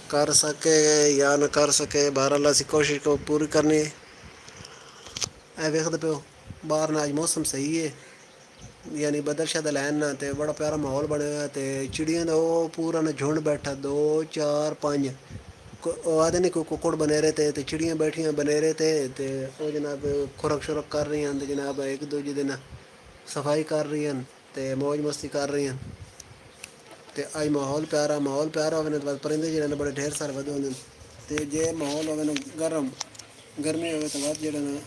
कर सके या ना कर सके बहरहाल असी कोशिश को पूरी करनी है वेखते पे हो बाहर ना अज मौसम सही है यानी बदल शदल है ना तो बड़ा प्यारा माहौल बने हुआ तो चिड़ियाँ का वो पूरा ना झुंड बैठा 2 4 5 आदे नहीं कोई कुकड़ बने रहे थे चिड़ियाँ बैठियाँ बने रहे थे तो वो जनाब खुरक शुरक कर रही हैं तो जनाब एक दूजे दिन सफाई कर रही हैं तो मौज मस्ती कर रही हैं तो अज माहौल प्यारा होने तो बाद परिंदे जो बड़े ढेर सारे वधे होंगे तो जे माहौल हो गर्म गर्मी हो तो बाद जो ना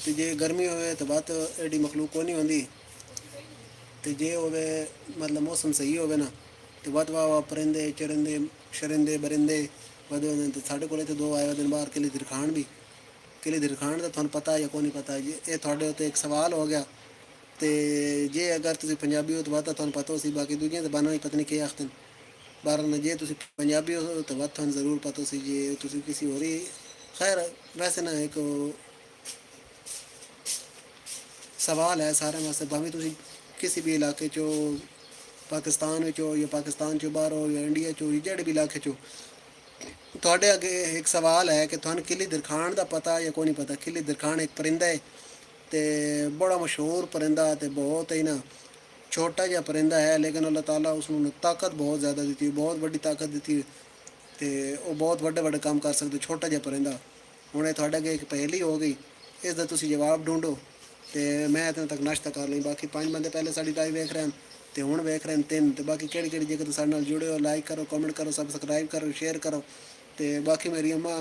तो जे गर्मी हो तो बात एडी मखलूक को नहीं होंगी तो जे होवे मतलब मौसम सही होवे ना तो बात वाह वाह परिंदे चरिंदे शरिंदे बरिंदे वधे होंगे तो साढ़े को दो आए दिन बाहर किले दिरखान भी किले दिरखान का थानू पता या को नहीं पता ये थोड़े उत्ते एक सवाल हो गया तो जे अगर तुम पंजाबी हो तो बात थानू पता हो सी बाकी दूजियां जबानां ही पता नहीं के आखते बार जे तुम पंजाबी हो तो बात थानू जरूर पता सी जे तुम किसी होरी खैर वैसे ना एक सवाल है सारे वास्ते भावें तुम किसी भी इलाके चो पाकिस्तान हो या पाकिस्तान चो बाहर हो या इंडिया चो या जेड़े भी इलाके चो थोड़े अगे एक सवाल है कि थानू किली दिरखान का पता या कोई नहीं पता किली दिरखान एक परिंदा है तो बड़ा मशहूर परिंदा तो बहुत ही ना छोटा जहा परिंदा है लेकिन अल्लाह ताला उसनू ताकत बहुत ज़्यादा दी बहुत बड़ी ताकत दी तो वो बहुत बड़े बड़े काम कर सकते छोटा जहा परिंदा हूँ थोड़े अगे एक पहेली हो गई इसका तुम जवाब ढूंढो तो मैं इतने तक नाश्ता कर ली बाकी 5 बंदे पहले साड़ी लाइव वेख रहे हैं तो हूँ वेख रहे हैं 3 तो बाकी केड़ी केड़ी जगह साढ़े नाल जुड़े हो लाइक करो कमेंट करो सब्सक्राइब करो शेयर करो तो बाकी मेरी अम्मा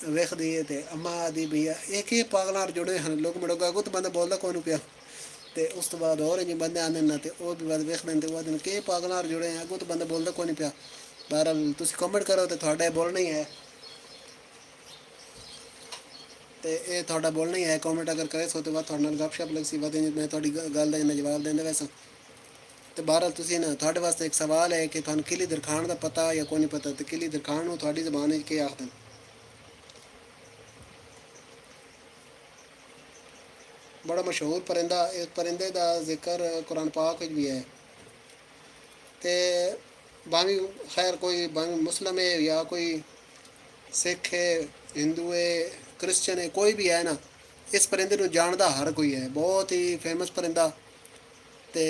वेख दी है तो अम्मा दी भैया एक ही पागल जुड़े हैं लोग मुड़ोगा अगू तो बंदा बोलता कौन पिया तो उस तो बाद और जी बंदे आने ना तो वह भी बाद वेख लें बाद के पागल जुड़े हैं अगू तो बंदा बोलता कौन नहीं पिया बहरहाल तुम कमेंट करो तो थोड़ा बोलना ही है तो ये थोड़ा बोलना ही है कमेंट अगर करे सो तो बाद थोड़े नाल गपशप लग सी बाद मैं थोड़ी गल का जवाब देंगे वैसे तो बहरहाल तुम ना थोड़े वास्ते एक सवाल है कि थानू किली दिरखान का पता या कोई नहीं पता तो किली दिरखान को थोड़ी जबान के आखदे बड़ा मशहूर परिंदा इस परिंदे का जिक्र कुरान पाक भी है तो भावी खैर कोई भावी मुस्लिम है या कोई सिख है हिंदू है क्रिश्चियन है कोई भी है ना इस परिंदे को जानता हर कोई है बहुत ही फेमस परिंदा तो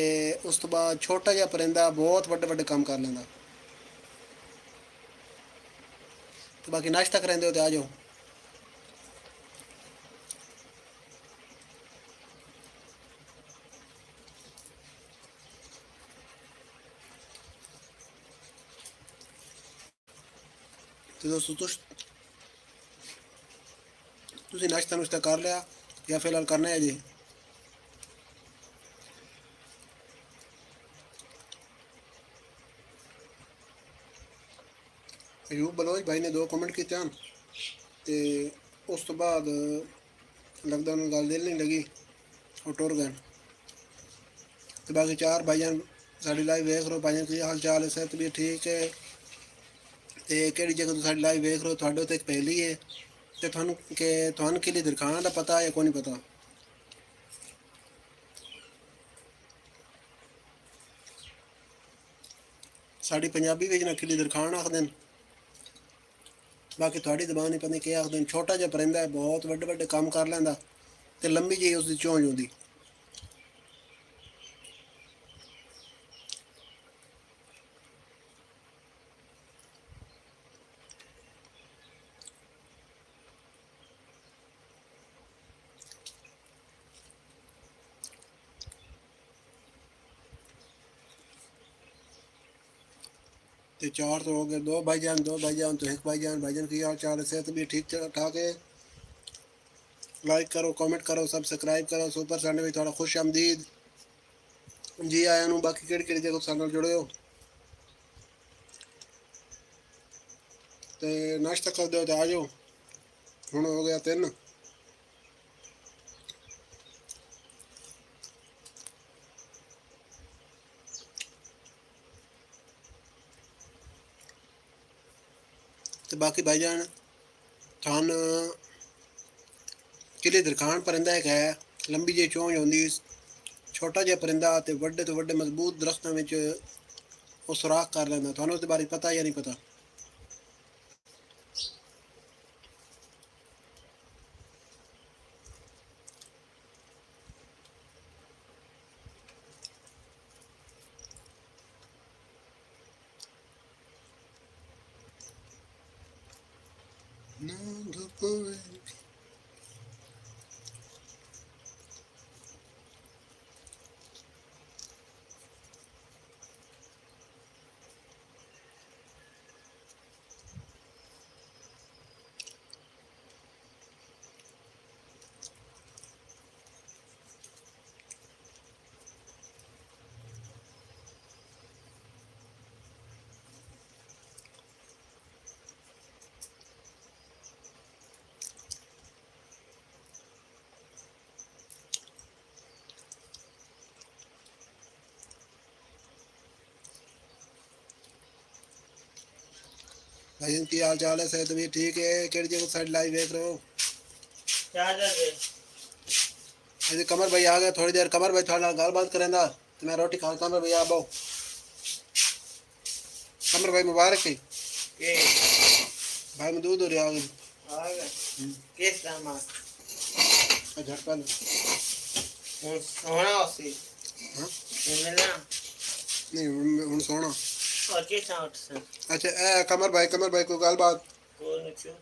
उस तो बाद छोटा जहा परिंदा बहुत बड़े बड़े काम कर लेंदा तो बाकी नाश्ता करेंदे हो तो आ जाओ तो दोस्तों तुम नाश्ता नुश्ता कर लिया या फिलहाल करना है जी अयूब बलोच भाई ने 2 कमेंट किए तो उस तो बाद लगता उन्होंने गल दिल नहीं लगी और टुर गए तो बाकी 4 भाईजान साड़ी लाइव वेख रहे हो भाईजान की हाल चाल है सेहत भी ठीक है तो केड़ी जगह तुम साड़ी लाइव वेख रहे हो थोड़े तो एक पहली है तो थानू किली दिरखान का पता या कोई नहीं पता साड़ी पंजाबी विच ना किली दिरखान आखदे न बाकी थोड़ी जबान ही पता नहीं क्या आखदे न छोटा जहा परिंदा है बहुत बड़े बड़े काम कर लैंदा ते लंबी जी उसकी चोंच होंदी तो 4 तो हो गए, दो भाईजान तो एक भाईजान की हाल चाल है, सेहत भी ठीक ठाक है। लाइक करो, कमेंट करो, सब्सक्राइब करो। सुपर संडे भी थोड़ा खुश आमदीद जी आया नू। बाकी केड़ी जगह साथ जुड़े हो तो नाश्ता कर दो तो आ जाओ। हुण हो गया 3। तो बाकी भाईजान थान किले दरखान परिंदा एक है, लंबी जी चोंच होंदी, छोटा जिहा परिंदा ते वड्डे तो वड्डे मजबूत दरख्तां विच वो सुराख कर लैंदा। थानू उसदे बारे पता या नहीं पता? भाईजान की हाल चाल है? सेहत भी ठीक है? केड़ी जगह साइड लाइव देख रहे हो? ये कमर भाई आ गए थोड़ी देर। कमर भाई थोड़ा गल बात करेंदा तो मैं रोटी खा। कमर भाई आ बहु। कमर भाई मुबारक है भाई। मैं दूध हो रहा आ गए किस काम आ झटका लो। सोना उसी हाँ मिलना नहीं हुण सोना। और किस आउट से अच्छा ए कमर भाई को गल बात। कौन क्यों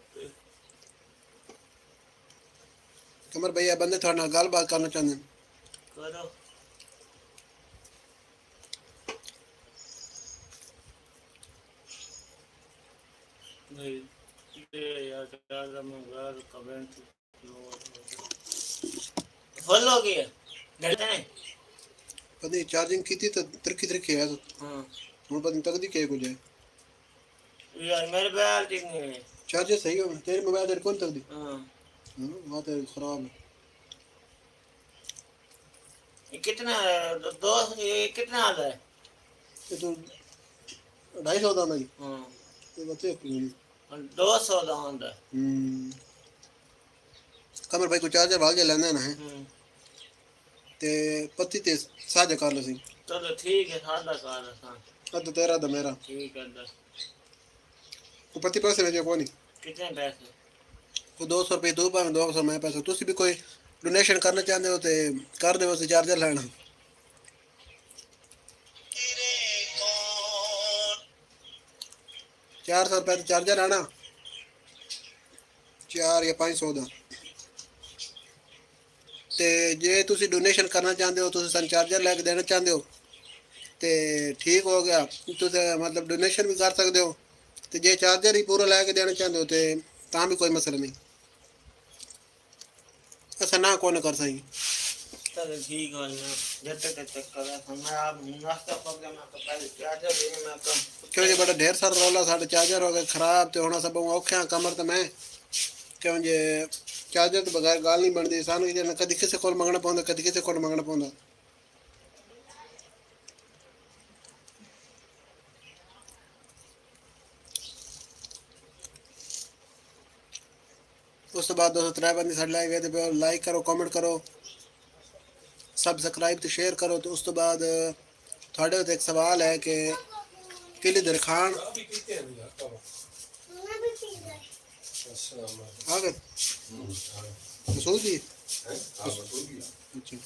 कमर भाई बंदे थोड़े नाल गल बात करना चाहते हैं। करो भाई ये यार मैं घर कमेंट फॉलो किया डरते हैं पता नहीं चार्जिंग की थी तो तरक्की है तो हां हुण पता नहीं तकदी के कुछ है। यार मेरे बैल ठीक नहीं है चार्जर सही हो तेरे मोबाइल तेरे कौन तकदी? हां बात है खराब है। ये कितना दो ये कितना आता है ये तो 250 ਦਾ ਨਹੀਂ हां ਇਹ ਬੱਚੇ ਕੋਈ 200 ਦਾ ਹੁੰਦਾ ਕਮਰ ਭਾਈ ਕੋ ਚਾਰਜਰ ਵਾਲ ਜੇ ਲੈਣਾ ਨਾ ਹੈ ਤੇ ਪੱਤੀ ਤੇ ਸਾਜਾ ਕਰ ਲਓ ਸੀ। चलो ठीक है सादा कर हां ਅੱਧ ਤੇਰਾ ਦਾ ਮੇਰਾ ठीक है दस ਕੋ ਪੱਤੀ ਪੈਸੇ ਵੇਜੋ ਕੋਈ ਨਹੀਂ। कितने पैसे ਕੋ 200 ਰੁਪਏ ਦੋ ਭਾਵੇਂ 200 ਮੈਂ ਪੈਸੇ ਤੁਸੀਂ ਵੀ ਕੋਈ ਡੋਨੇਸ਼ਨ ਕਰਨਾ ਚਾਹੁੰਦੇ ਹੋ ਤੇ ਕਰ ਦਿਓ। ਅਸੀਂ ਚਾਰਜਰ ਲੈਣਾ 400 ਰੁਪਏ ਦਾ ਚਾਰਜਰ ਆਣਾ 4 ਜਾਂ 500 ਦਾ। ਤੇ ਜੇ ਤੁਸੀਂ ਡੋਨੇਸ਼ਨ ਕਰਨਾ ਚਾਹੁੰਦੇ ਹੋ ਤੁਸੀਂ ਸਾਨੂੰ ਚਾਰਜਰ ਲੈ ਕੇ ਦੇਣਾ ਚਾਹੁੰਦੇ ਹੋ ਤੇ ਠੀਕ ਹੋ ਗਿਆ। ਤੁਸੀਂ मतलब डोनेशन भी कर सकते हो ਤੇ ਜੇ ਚਾਰਜਰ ਹੀ ਪੂਰਾ ਲੈ ਕੇ ਦੇਣਾ ਚਾਹੁੰਦੇ ਹੋ ਤੇ ਤਾਂ ਵੀ ਕੋਈ ਮਸਲਾ ਨਹੀਂ। ऐसा ना कौन कर सही। चलो ठीक है ना जब तक कर मैं आप नाश्ता पक गया मैं तो पहले चार्जर देने मैं तो क्यों जी बड़ा ढेर सारा रौला साढ़े चार्जर हो गए खराब तो होना सब औखे कमर तो मैं क्यों जे चार्जर तो बगैर गाल नहीं बनती सानू कभी किसी को मंगना पौंदा कभी किसी को मंगना पौंदा। उस तो बाद 203 बंदे साढ़े लाइव गए थे लाइक करो कमेंट करो सब्सक्राइब तो शेयर करो। तो उस तो बाद थोड़े तो एक सवाल है कि किले दरखान आ गए मसूद जी। अच्छा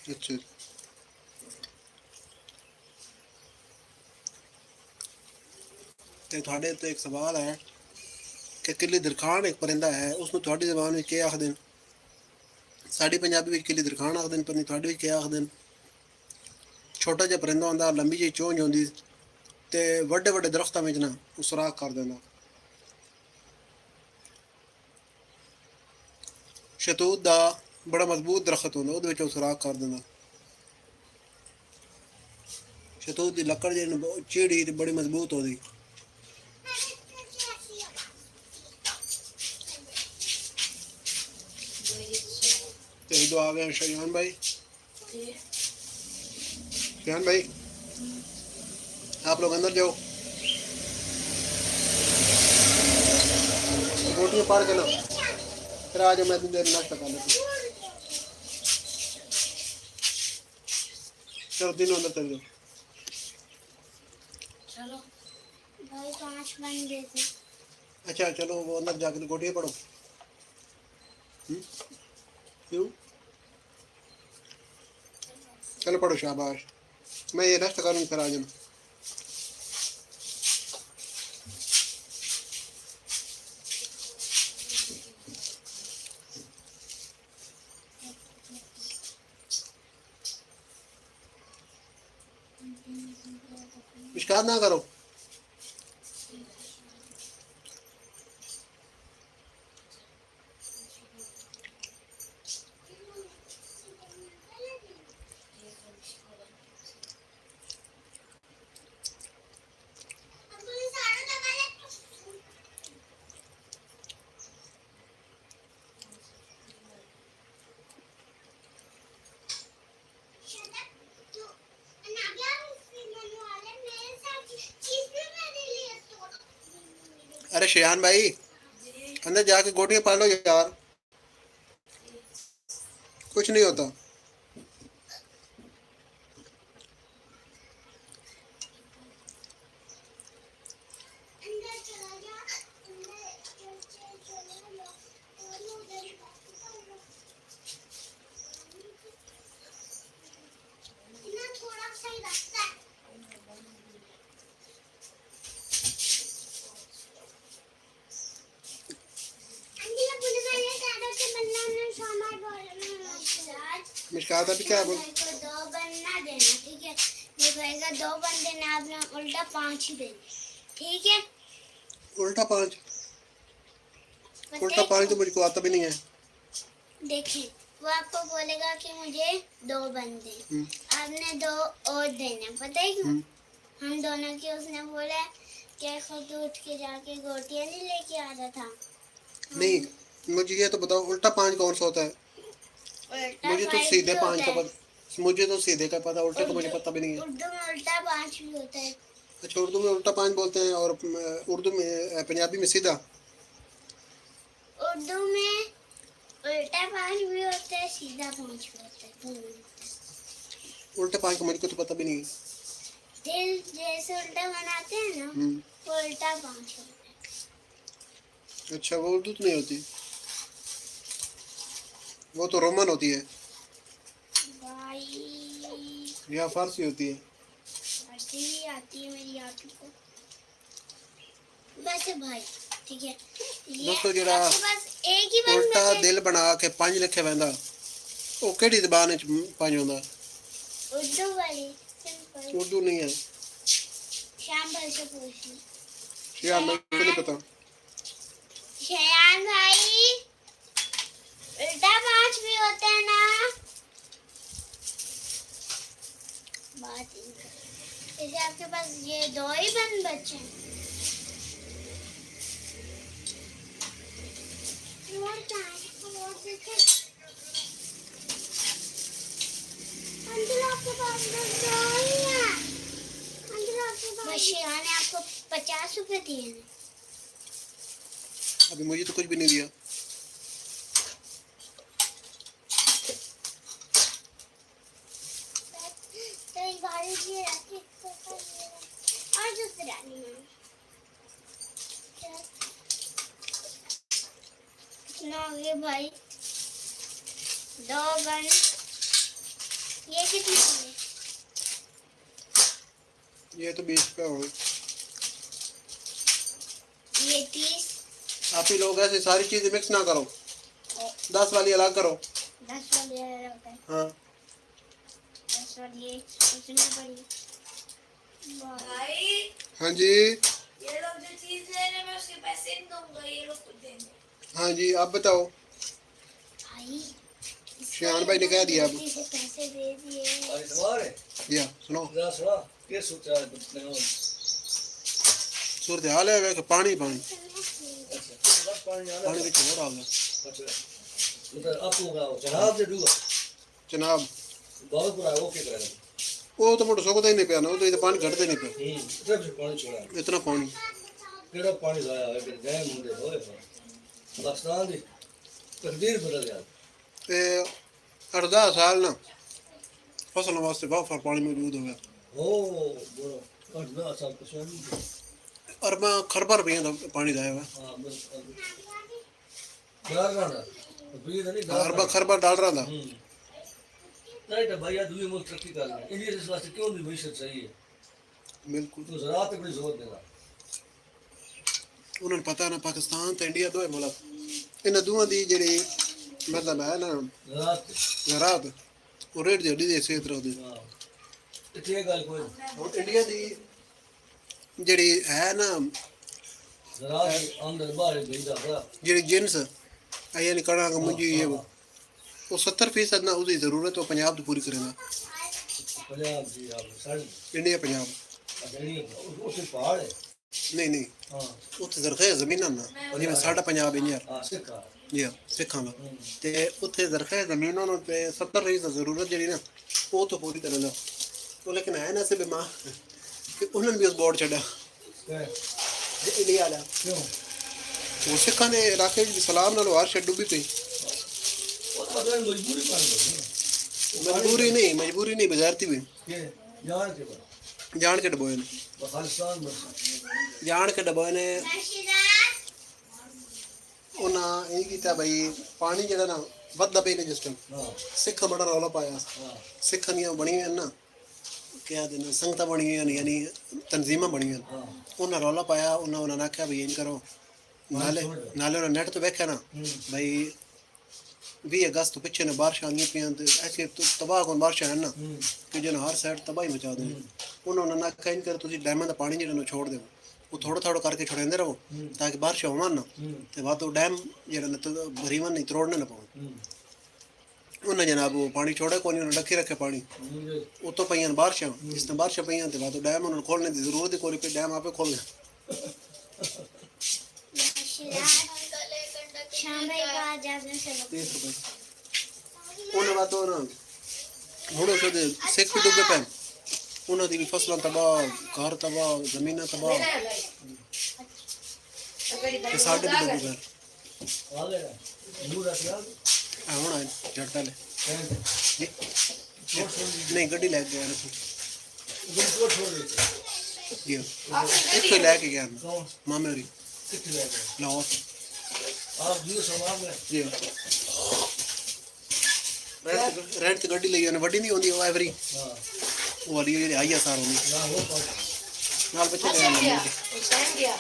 अच्छा तो थोड़े तो एक सवाल है कि किले दरखान एक परिंदा है उसमें थोड़ी जबान में क्या आखदे साड़ी पंजाबी में किले दरखान आखदे पर नहीं थोड़ी क्या आखदे छोटा जिहा परिंदा होंदा, लंबी जी चोंच होंदी ते वड्डे वड्डे दरख्तां विच ना ਉਹ सुराख कर देंदा। शतूत दा बड़ा मजबूत दरख्त होंदा, ਉਹਦੇ ਵਿੱਚ ਉਹ सुराख कर देंदा। शतूत दी लकड़ ਜਿਹੜੀ ਚੀੜੀ ਤੇ बड़ी मजबूत होंदी। तो इधर आ गए शयान भाई। शयान भाई आप लोग अंदर जाओ, रोटियां पाड़ के ना फिर आ जाओ, मैं इतनी देर नाश्ता कर लेती हूँ। चलो तीनों अंदर चल जाओ। चलो भाई 5 बन गए थे। अच्छा चलो वो अंदर जाकर गोटियां पढ़ो। क्यों? चलो पढ़ो, शाबाश। मैं ये नाश्ता करूँ फिर आ जाना। मिशकात ना करो। अरे शयान भाई अंदर जाके गोटियां पाल लो यार, कुछ नहीं होता। मिशकात अभी क्या बोल? दो बनना देना, ठीक है? ये कहेगा 2 बन देना, आपने उल्टा 5 ही देना, ठीक है? उल्टा 5? पता उल्टा है 5 तो क्यों? मुझको आता भी नहीं है। देखिए वो आपको बोलेगा कि मुझे 2 बन दे, आपने 2 और देने, पता है क्यों? हम दोनों की उसने बोला कि खुद उठ के जाके गोटियां नहीं लेके आ रहा था। नहीं मुझे ये तो बताओ उल्टा 5 कौन सा होता है? उल्टा मुझे तो 5 सीधे भी 5 होता का है। पता, मुझे तो सीधे का पता, उल्टे का मुझे पता भी नहीं है। उर्दू में उल्टा 5 भी होता है। अच्छा उर्दू में उल्टा 5 बोलते हैं और उर्दू में पंजाबी में सीधा। उर्दू में उल्टा 5 भी होता है, सीधा 5 भी होता है, दोनों होता है। उल्टा 5 का मुझको तो पता भी नहीं है। दिल जैसे उल्टा बनाते हैं ना, वो उल्टा 5 होता है। अच्छा वो उर्दू तो नहीं होती, वो तो रोमन होती है भाई या फारसी होती है। फारसी भी आती है मेरी आंटी को। वैसे भाई ठीक है, ये दोस्तों जरा आपके पास एक ही बंदा उल्टा है। दिल बना के 5 लिखे वंदा, वो केड़ी ज़बान विच 5 होंदा? उर्दू वाली सिंपल। उर्दू नहीं है। श्याम भाई से पूछ लो। शयान भाई को नहीं पता। शयान भाई उल्टा 5 भी होते हैं ना? बात जैसे आपके पास ये 2 ही बन बचे हैं। बशिया ने आपको 50 रुपए दिए हैं। अभी मुझे तो कुछ भी नहीं दिया। और दूसरा कितना हो गया भाई? 2 बन, ये कितने हो गए? ये तो 20 रुपये हो गए। ये 30। आप ही लोग ऐसे सारी चीजें मिक्स ना करो, 10 वाली अलग करो। 10 वाले अलग है। हाँ बस और ये उसमें पड़ी भाई हाँ जी, ये लोग जो चीज ले रहे हैं मैं उसके पैसे नहीं दूंगा, ये लोग खुद देंगे। हाँ जी, आप बताओ। भाई शियान भाई ने कह दिया अब। गलती से पैसे दे दिए। अरे सवार है या सुनो, जरा सुना क्या सोचा है तुमने और सूरत हाल है कि पानी पानी बस पानी आना पानी ਵਿੱਚ ਹੋਰ ਆ ਗਿਆ अच्छा उधर आपको का जनाब से दूंगा जनाब। बहुत बुरा वो क्या करेगा ਉਹ ਤਾਂ ਮੁੰਡਾ ਸੁੱਕਦਾ ਹੀ ਨਹੀਂ ਪਿਆ ਨਾ, ਉਹ ਤਾਂ ਪਾਣੀ ਘਟਦੇ ਨਹੀਂ ਪਿਆ जब से पानी छोड़ा इतना पानी। केड़ा पानी लाया है कि गए मुंडे होए पाकिस्तान दी तकदीर बदल गया ਤੇ 8-10 ਸਾਲ ਨਾ ਫਸਲਾਂ ਵਾਸਤੇ ਬਹੁਤ ਫਰ ਪਾਣੀ ਮੌਜੂਦ ਹੋ ਗਿਆ। ओ बोलो कट ना सब कुछ नहीं ਅਰਬਾਂ ਖਰਬਾਂ ਰੁਪਈਆਂ ਦਾ ਪਾਣੀ ਲਾਇਆ ਹੋਇਆ। हां बस डर रहा भी नहीं डर ਅਰਬਾਂ ਖਰਬਾਂ ਡਾਲਰਾਂ ਦਾ। नहीं तो भैया दुई मुल्क तरक्की कर रहे हैं इंडिया इस वास्ते क्यों नहीं मैशत सही है ਬਿਲਕੁਲ तो ज़राअत पे बड़ी जोर देगा ਉਹਨਾਂ ਨੂੰ ਪਤਾ ਨਾ ਪਾਕਿਸਤਾਨ ਤੇ ਇੰਡੀਆ ਦੋਵੇਂ ਮੁਲਕ, ਇਹਨਾਂ ਦੋਵਾਂ ਦੀ ਜਿਹੜੀ ਮਤਲਬ ਹੈ ਨਾ ज़राअत पे ਜ਼ਰਾਤ ਉਹ ਰੇਟ ਜੱਡੀ ਦੇ ਇਸੇ ਤਰ੍ਹਾਂ ਦੀ। हाँ इतनी ये गल कोई ਹੁਣ ਇੰਡੀਆ ਦੀ ਜਿਹੜੀ ਹੈ ਨਾ ज़राअत अंदर बाहर भेजा था ਜਿਹੜੀ ਜਿੰਸ ਯਾਨੀ ਕਣਕ ਮੁੰਜੀ ਇਹ ਉਹ 70% ਨਾ ਉਹਦੀ ਜ਼ਰੂਰਤ ਉਹ ਪੰਜਾਬ ਤੋਂ ਪੂਰੀ ਕਰੇਗਾ। पंजाब जी आप साड़ी ਇੰਡੀਆ ਪੰਜਾਬ अजनी उसे पहाड़ है ਨਹੀਂ ਨਹੀਂ हाँ ਉੱਥੇ ਜ਼ਰਖੇ ਜ਼ਮੀਨਾਂ ਨਾ ਜਿਵੇਂ ਸਾਡਾ ਪੰਜਾਬ ਇੰਜਰ हाँ सिखा ਜੀ ਸਿੱਖਾਂ ਦਾ ਤੇ ਉੱਥੇ ਜ਼ਰਖੇ ਜ਼ਮੀਨਾਂ ਨੂੰ ਤੇ 70% ਜ਼ਰੂਰਤ ਜਿਹੜੀ ਨਾ ਉਹ ਤੋਂ ਪੂਰੀ ਕਰਨ ਦਾ ਉਹ ਲੇਕਿਨ ਹੈ ਨਾ ਸੇ ਬਿਮਾਰ ਕਿ ਉਹਨਾਂ ਨੇ ਵੀ ਉਸ ਬੋਰਡ ਛੱਡਿਆ क्या ਇੰਡੀਆ ਵਾਲਾ क्यों ਉਹ ਸਿੱਖਾਂ ਦੇ ਇਲਾਕੇ ਵਿੱਚ ਸਲਾਮ ਨਾਲ ਹਰ ਛੱਡ ਡੁੱਬੀ ਪਈ। वो तो मतलब मजबूरी पड़ गई ਮਜਬੂਰੀ ਨਹੀਂ ਬਜ਼ਾਰਤੀ ਵੀ ये जान के बाद ਜਾਣ ਕੇ ਡਬੋਏ ਨੇ खालिस्तान बस ਜਾਣ ਕੇ ਡਬੋਏ ਨੇ। रशीदार ਉਹਨਾਂ ਇਹ ਕੀਤਾ ਬਈ ਪਾਣੀ ਜਿਹੜਾ ਨਾ ਵੱਧਦਾ ਪਈ ਨੇ ਜਿਸ ਟਾਈਮ हाँ ਸਿੱਖਾਂ ਬੜਾ ਰੌਲਾ ਪਾਇਆ। हाँ ਸਿੱਖਾਂ ਦੀਆਂ ਬਣੀਆਂ ਨਾ ਕਿਹਾ ਦੇਣਾ ਸੰਗਤਾਂ ਬਣੀਆਂ ਨੇ ਯਾਨੀ ਤਨਜ਼ੀਮਾਂ ਬਣੀਆਂ ਨੇ। हाँ ਉਹਨਾਂ ਰੌਲਾ ਪਾਇਆ, ਉਹਨਾਂ ਨੇ ਆਖਿਆ ਵੀ ਇੰਜ ਕਰੋ ਨਾਲੇ ਉਹਨਾਂ ਨੈਟ ਤੋਂ ਵੇਖਿਆ ਨਾ ਬਈ 20 ਅਗਸਤ ਤੋਂ ਪਿੱਛੇ ਨੇ ਬਾਰਿਸ਼ਾਂ ਆਈਆਂ ਪਈਆਂ ਤੇ ਐਸੇ ਤਬਾਹ ਕੋਣ ਬਾਰਿਸ਼ਾਂ ਹਨ ਨਾ ਕਿ ਜਿਹਨਾਂ ਹਰ ਸਾਈਡ ਤਬਾਹੀ ਮਚਾ ਦੇ। ਉਹਨਾਂ ਨੇ ਆਖਿਆ ਇੰਜ ਕਰ ਤੁਸੀਂ ਡੈਮਾਂ ਦਾ ਪਾਣੀ ਜਿਹੜਾ ਨੂੰ ਛੋੜ ਦਿਓ, ਉਹ ਥੋੜਾ ਥੋੜਾ ਕਰਕੇ ਛੋੜਾਉਂਦੇ ਰਹੋ ਤਾਂ ਕਿ ਬਾਰਿਸ਼ ਹੋਵਣ ਨਾ ਤੇ ਬਾਅਦ ਉਹ ਡੈਮ ਜਿਹੜਾ ਨਾ ਭਰੀਵਨ ਨਹੀਂ ਤਰੋੜਨੇ ਨਾ ਪਾਉਣ। ਉਹਨਾਂ ਜਨਾਬ ਉਹ ਪਾਣੀ ਛੋੜੇ ਕੋਈ ਨਹੀਂ, ਉਹਨਾਂ ਡੱਕੀ ਰੱਖੇ ਪਾਣੀ ਉਤੋਂ ਪਈਆਂ ਬਾਰਿਸ਼ਾਂ, ਜਿਸ ਤਰ੍ਹਾਂ ਬਾਰਿਸ਼ਾਂ ਪਈਆਂ ਤੇ ਬਾਅਦ ਡੈਮ ਉਹਨਾਂ ਨੂੰ ਖੋਲਣੇ ਦੀ ਜ਼ਰੂਰਤ ਹੀ ਕੋਈ ਨਹੀਂ, ਡੈਮ ਆਪੇ ਖੋਲ ਗਿਆ। शाम भाई का जाने से 30 ਰੁਪਏ ਉਹਨਾਂ ਬਾਅਦ ਉਹ ਨਾ ਹੁਣ ਉਹ ਸਿੱਖ ਵੀ ਡੁੱਬੇ ਪਏ, ਉਹਨਾਂ ਦੀ ਵੀ ਫਸਲਾਂ ਤਬਾਹ, ਘਰ ਤਬਾਹ, ਜ਼ਮੀਨਾਂ ਤਬਾਹ ਤੇ ਸਾਡੇ ਵੀ ਡੁੱਬੇ ਪਏ। आ गया दूर रख यार ਆ ਹੁਣ ਆਏ ਜੱਟ ਵਾਲੇ ਜੀ ਨਹੀਂ ਗੱਡੀ ਲੈ ਕੇ ਆਇਆ ਨਾ उनको छोड़ देते ਜੀ ਇੱਥੇ ਲੈ ਕੇ ਗਿਆ ਨਾ कौन ਮਾਮੇ ਹੋਰੀ कितने ले गए ਲਾਹੌਰ आप जीरो समाज में ਜੀ ਰੈਂਟ ਤੇ ਗੱਡੀ ਲਈ ਉਹਨੇ ਵੱਡੀ ਨਹੀਂ ਹੁੰਦੀ ਉਹ ਐਵਰੀ हाँ ਉਹ ਵਾਲੀ ਜਿਹੜੀ ਆਈ ਆ ਸਾਰ ਹੁੰਦੀ ना हो पाता ਨਾਲ ਬੱਚੇ ਲੈ ਆਉਂਦੇ ਨੇ। टाइम गया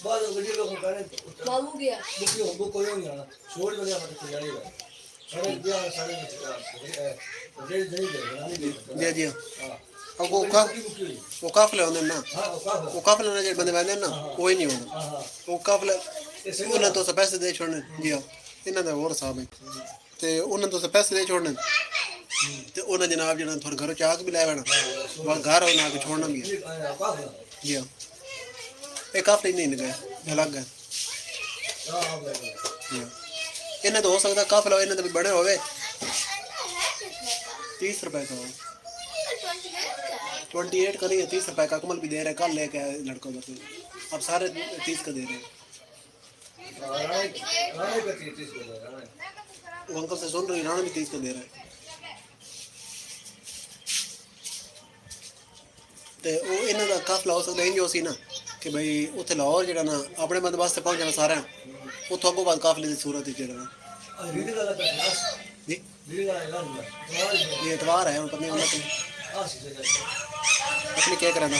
बाद में वीडियो लोग करें बाबू गया बुकिंग हमको कोई नहीं आना छोड़ बजे मत तो जाएगा सारे दिया सारे रेड नहीं दे नहीं दे ਜੀ ਜੀ हां ਉਹ बुकिंग ਉਹ ਕਾਫਲੇ ਹੁੰਦੇ ਨੇ ਨਾ, हां काफी ਉਹ ਕਾਫਲੇ ਨਾਲ ਜਿਹੜੇ ਬੰਦੇ ਬੈਠਦੇ ਨੇ ਨਾ ਕੋਈ ਨਹੀਂ ਹੁੰਦਾ हां हां ਉਹ ਕਾਫਲੇ ऐसे ਉਹਨਾਂ ਤੋਂ ਸੇ ਪੈਸੇ ਦੇ ਛੋੜਨੇ ਜੀ ਹਾਂ, ਇਹਨਾਂ ਦਾ ਹੋਰ ਹਿਸਾਬ ਹੈ ਤੇ ਉਹਨਾਂ ਤੋਂ ਸੇ ਪੈਸੇ ਦੇ ਛੋੜਨੇ ਤੇ ਉਹਨਾਂ ਜਨਾਬ ਜਿਹੜਾ ਤੁਹਾਡੇ ਘਰੋਂ ਚਾਕ ਵੀ ਲੈ ਆਣਾ ਵਾ ਘਰ ਉਹਨਾਂ ਕੇ ਛੋੜਨਾ ਵੀ ਹੈ काफी ਜੀ ਹਾਂ। ਇਹ ਕਾਫਲੇ ਨਹੀਂ ਨੇ ਗਏ ਅਲੱਗ ਹੈ हां ਜੀ ਹਾਂ। ਇਹਨਾਂ ਦਾ ਹੋ ਸਕਦਾ ਕਾਫਲਾ ਇਹਨਾਂ ਦਾ ਵੀ ਬਣੇ ਹੋਵੇ 30 रुपए का हो 28 का नहीं है 30 रुपए का कमल भी दे रहे कल लेके आए लड़कों को, अब सारे 30 का दे रहे हैं। राणे का 30 बोला राणे वो अंकल से सुन रही राणा भी 30 का दे रहा है ਤੇ ਉਹ ਇਹਨਾਂ ਦਾ ਕਾਫਲਾ ਹੋ ਸਕਦਾ ਇੰਜ ਹੋ ਸੀ ਨਾ ਕਿ ਬਈ ਉੱਥੇ ਲਾਹੌਰ ਜਿਹੜਾ ਨਾ ਆਪਣੇ ਬੰਦ ਵਾਸਤੇ ਪਹੁੰਚ ਜਾਣਾ ਸਾਰਿਆਂ ਉੱਥੋਂ ਅੱਗੋਂ ਬਾਅਦ ਕਾਫਲੇ ਦੀ ਸੂਰਤ ਵਿੱਚ ਜਿਹੜਾ ਨਾ रीड का लगा क्लास जी रीड का ऐलान हुआ ये इतवार है पता नहीं होना तो हां सीधे अपने क्या कराना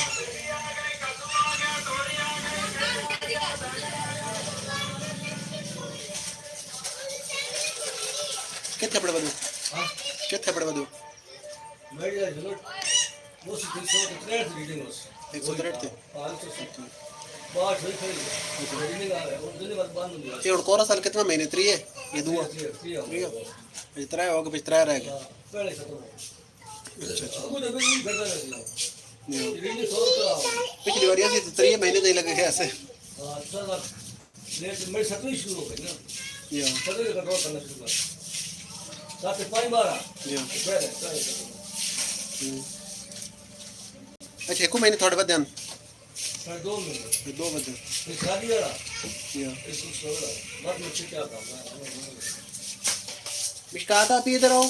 कितने बड़े बने हां कितने पड़े बदू मेरी है जो वो सी 363 रीडिंग उस 163 थे 570 बाहर थोड़ी खड़ी रीडिंग आ रहा है और दिन बाद बंद हो गया ये और कोरा साल कितना महीने 3 है ये दुआ क्लियर ये 3 हो गए 3 रह गए पहले खत्म हो अच्छा अच्छा अब तो भी करता रहता Yeah. रीडिंग 100 का पिछली बार ऐसे 3 महीने नहीं लगे थे ऐसे हां अच्छा लेट मेरी 7वीं शुरू हो गई ना या 7वीं का कंट्रोल करना शुरू कर साथ में 5 बार या पहले अच्छा एक महीने थोड़े बाद ध्यान फिर 2 महीने 2 बजे फिर शादी वाला या इसको छोड़ा बाद में क्या काम मिष्टात आप इधर आओ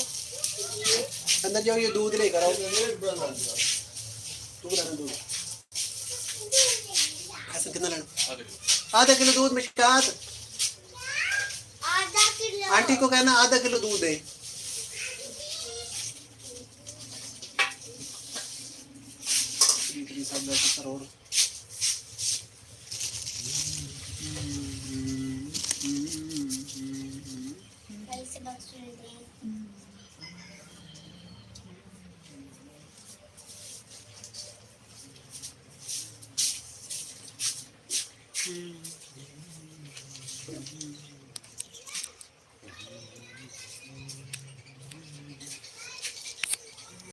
अंदर जाओ ये दूध लेकर आओ रेट बढ़ा दिया तू बना दूध ऐसा कितना लेना आधा किलो दूध मिष्टात आधा किलो आंटी को कहना आधा किलो दूध दे इतनी सब बैठे सर और पैसे बक्स में दे